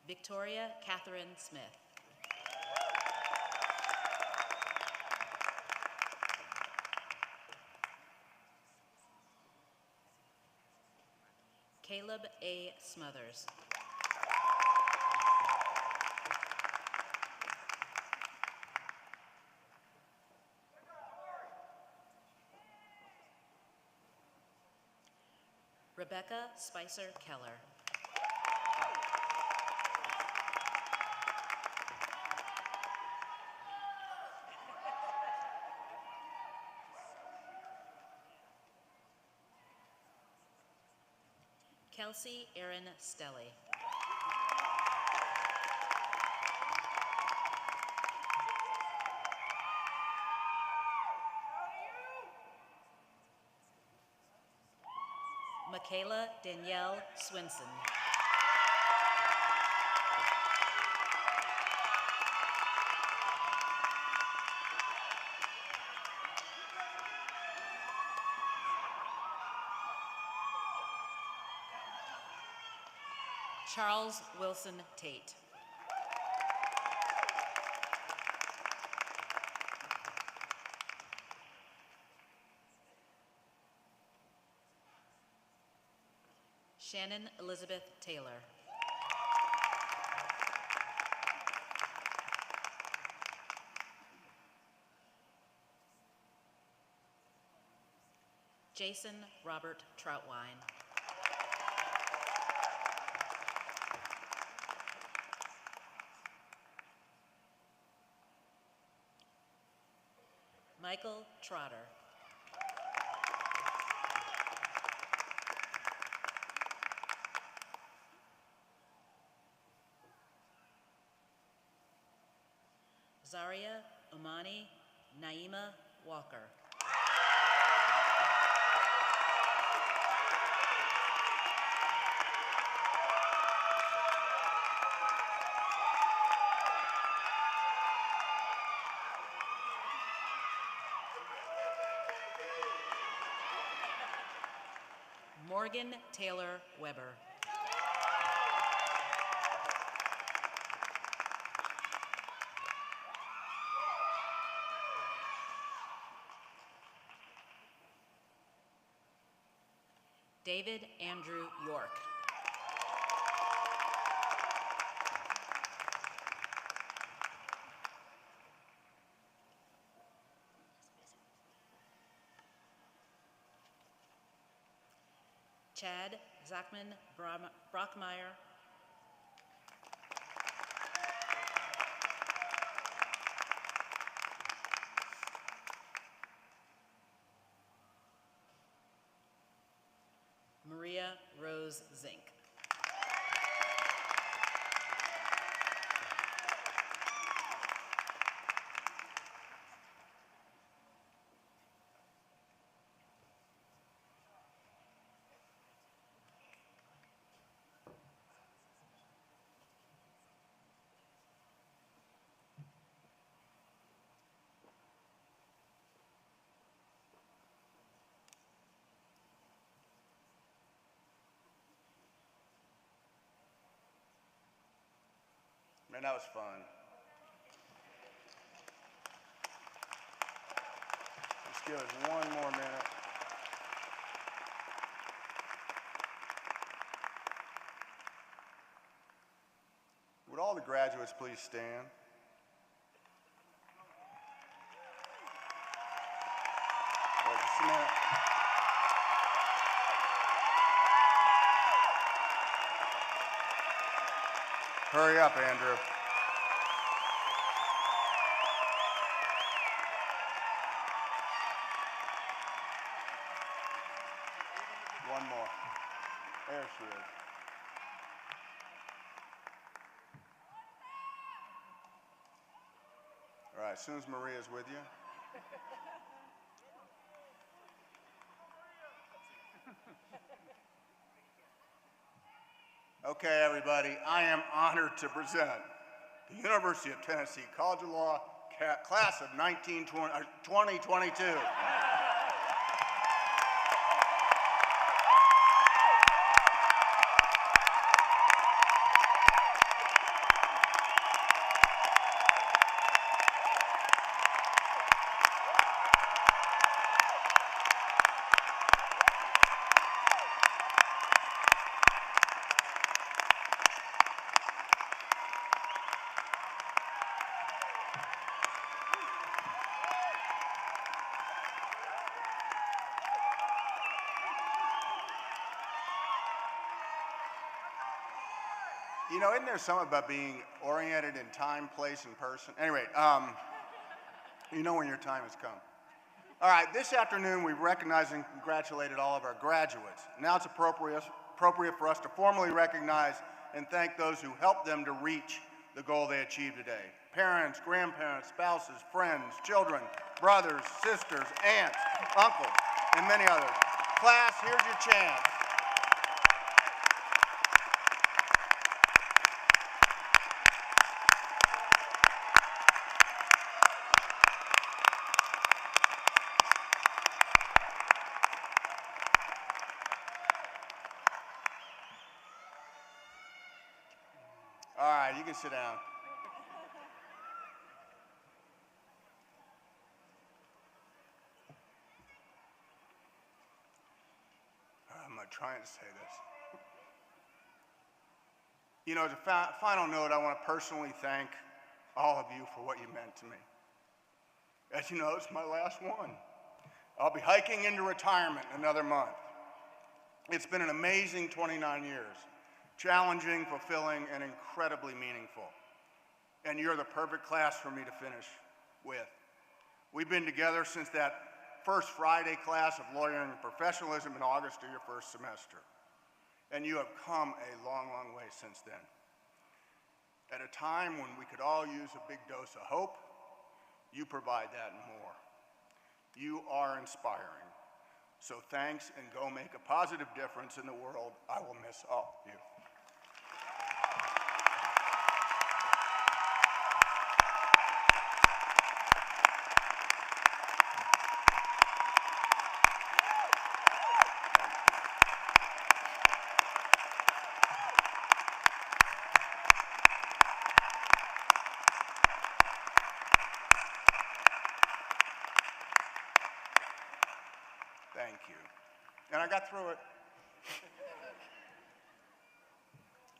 Victoria Catherine Smith. Caleb A. Smothers. Rebecca Spicer Keller. Kelsey Erin Stelly. Michaela Danielle Swinson. Charles Wilson Tate. Shannon Elizabeth Taylor. Jason Robert Troutwine. Michael Trotter. Zaria Omani Naima Walker. Morgan Taylor Weber. David Andrew York. Chad Zachman Brockmeyer. Maria Rose Zink. Man, that was fun. Let's give it one more minute. Would all the graduates please stand? Wait just a minute. Hurry up, Andrew. One more. There she is. All right, as soon as Maria's with you. Okay, everybody, I am honored to present the University of Tennessee College of Law, class of 2022. You know, isn't there something about being oriented in time, place, and person? Anyway, you know when your time has come. All right, this afternoon we've recognized and congratulated all of our graduates. Now it's appropriate for us to formally recognize and thank those who helped them to reach the goal they achieved today. Parents, grandparents, spouses, friends, children, brothers, sisters, aunts, uncles, and many others. Class, here's your chance. All right, you can sit down. I'm not trying to say this. You know, as a final note, I want to personally thank all of you for what you meant to me. As you know, it's my last one. I'll be hiking into retirement in another month. It's been an amazing 29 years. Challenging, fulfilling, and incredibly meaningful. And you're the perfect class for me to finish with. We've been together since that first Friday class of lawyering and professionalism in August of your first semester. And you have come a long, long way since then. At a time when we could all use a big dose of hope, you provide that and more. You are inspiring. So thanks, and go make a positive difference in the world. I will miss all of you. Thank you. And I got through it.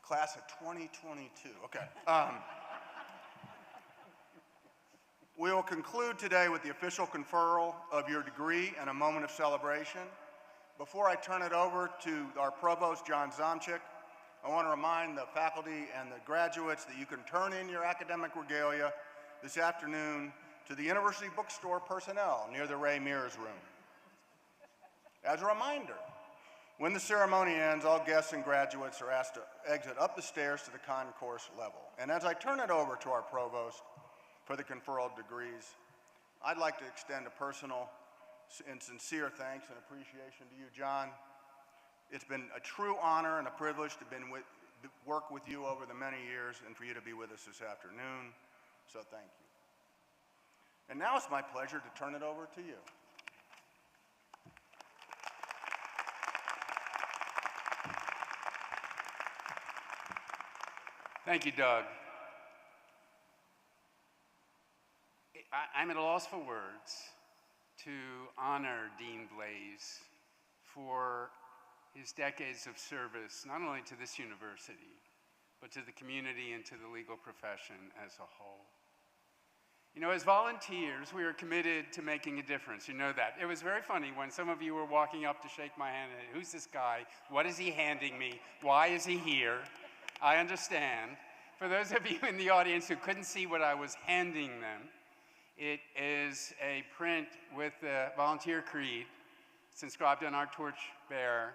Class of 2022, okay. We will conclude today with the official conferral of your degree and a moment of celebration. Before I turn it over to our provost, John Zomchik, I want to remind the faculty and the graduates that you can turn in your academic regalia this afternoon to the University Bookstore personnel near the Ray Mears room. As a reminder, when the ceremony ends, all guests and graduates are asked to exit up the stairs to the concourse level. And as I turn it over to our provost for the conferral of degrees, I'd like to extend a personal and sincere thanks and appreciation to you, John. It's been a true honor and a privilege to work with you over the many years and for you to be with us this afternoon, so thank you. And now it's my pleasure to turn it over to you. Thank you, Doug. I'm at a loss for words to honor Dean Blaze for his decades of service, not only to this university, but to the community and to the legal profession as a whole. You know, as volunteers, we are committed to making a difference. You know that. It was very funny when some of you were walking up to shake my hand. Who's this guy? What is he handing me? Why is he here? I understand. For those of you in the audience who couldn't see what I was handing them, it is a print with the volunteer creed. It's inscribed on our torch bearer.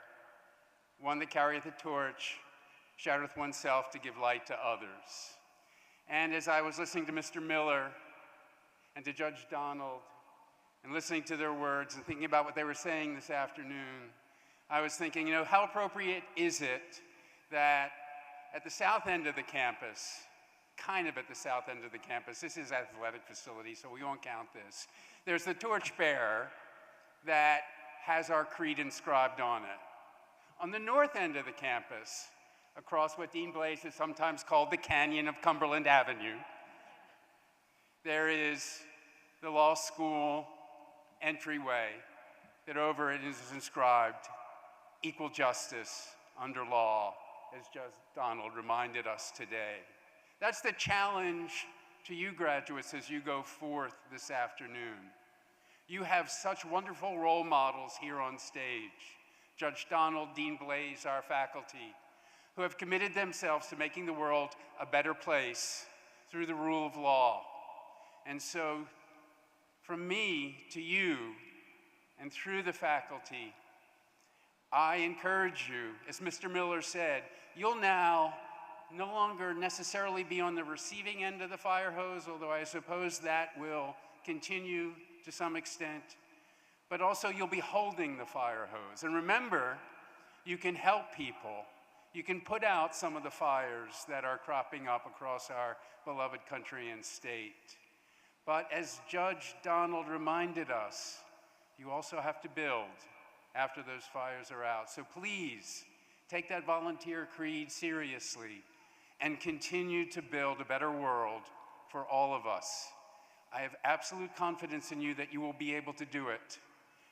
One that carrieth the torch, shattereth oneself to give light to others. And as I was listening to Mr. Miller and to Judge Donald and listening to their words and thinking about what they were saying this afternoon, I was thinking, you know, how appropriate is it that at the south end of the campus, kind of at the south end of the campus. This is athletic facility, so we won't count this. There's the torchbearer that has our creed inscribed on it. On the north end of the campus, across what Dean Blaze has sometimes called the Canyon of Cumberland Avenue, there is the law school entryway that over it is inscribed, equal justice under law, as Judge Donald reminded us today. That's the challenge to you graduates as you go forth this afternoon. You have such wonderful role models here on stage. Judge Donald, Dean Blaze, our faculty, who have committed themselves to making the world a better place through the rule of law. And so, from me to you, and through the faculty, I encourage you, as Mr. Miller said, you'll now no longer necessarily be on the receiving end of the fire hose, although I suppose that will continue to some extent, but also you'll be holding the fire hose. And remember, you can help people. You can put out some of the fires that are cropping up across our beloved country and state. But as Judge Donald reminded us, you also have to build after those fires are out. So please, take that volunteer creed seriously and continue to build a better world for all of us. I have absolute confidence in you that you will be able to do it.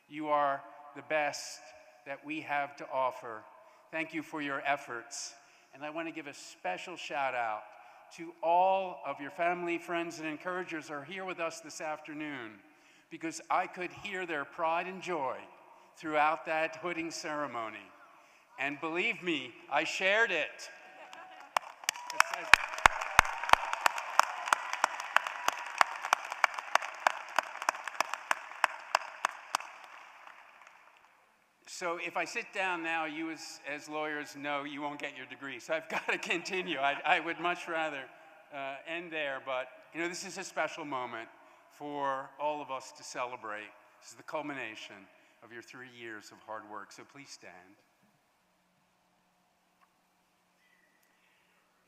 You are the best that we have to offer. Thank you for your efforts. And I want to give a special shout out to all of your family, friends, and encouragers who are here with us this afternoon, because I could hear their pride and joy throughout that hooding ceremony. And believe me, I shared it. So if I sit down now, you as lawyers know you won't get your degree. So I've got to continue. I would much rather end there, but this is a special moment for all of us to celebrate. This is the culmination of your 3 years of hard work, so please stand.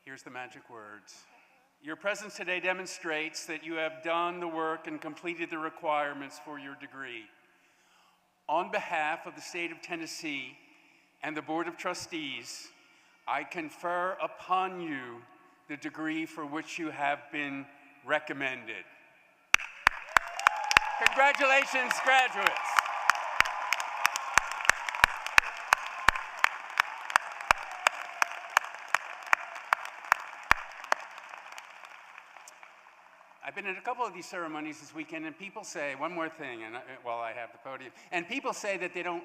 Here's the magic words. Your presence today demonstrates that you have done the work and completed the requirements for your degree. On behalf of the state of Tennessee and the Board of Trustees, I confer upon you the degree for which you have been recommended. Congratulations, graduates. I've been at a couple of these ceremonies this weekend, and people say, one more thing, and while I have the podium, and people say that they don't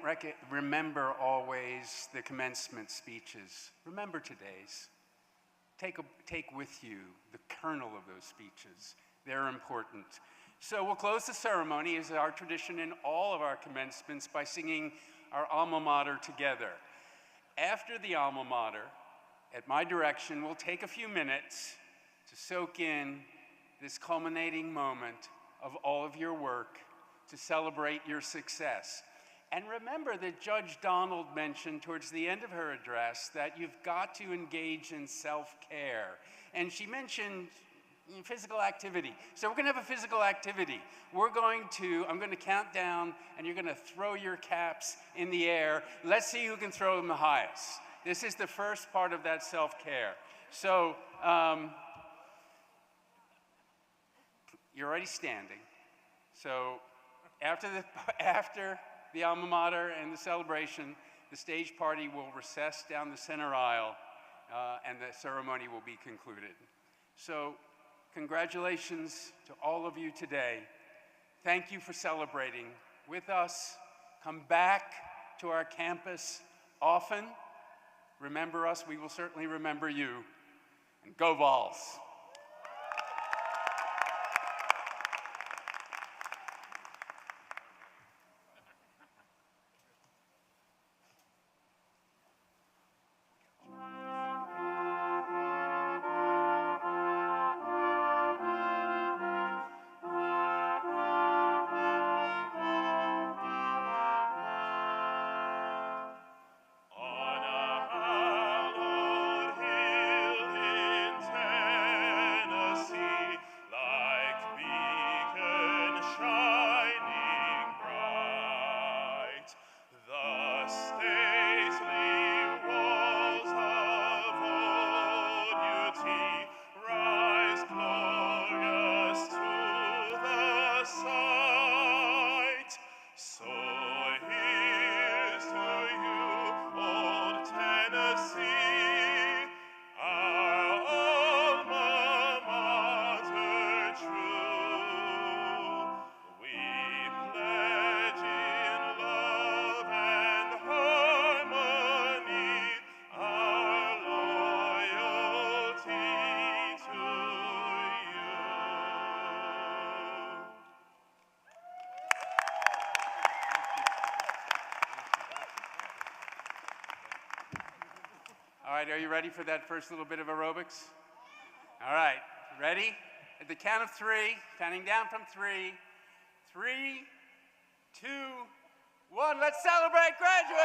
remember always the commencement speeches. Remember today's. Take with you the kernel of those speeches. They're important. So we'll close the ceremony, as our tradition in all of our commencements, by singing our alma mater together. After the alma mater, at my direction, we'll take a few minutes to soak in this culminating moment of all of your work, to celebrate your success. And remember that Judge Donald mentioned towards the end of her address that you've got to engage in self-care. And she mentioned physical activity. So we're going to have a physical activity. I'm going to count down, and you're going to throw your caps in the air. Let's see who can throw them the highest. This is the first part of that self-care. So, you're already standing. So after the alma mater and the celebration, the stage party will recess down the center aisle, and the ceremony will be concluded. So congratulations to all of you today. Thank you for celebrating with us. Come back to our campus often. Remember us, we will certainly remember you. And go Vols! On a hallowed hill in All right, are you ready for that first little bit of aerobics? All right, ready? At the count of 3, counting down from 3, 3, 2, 1, let's celebrate graduating!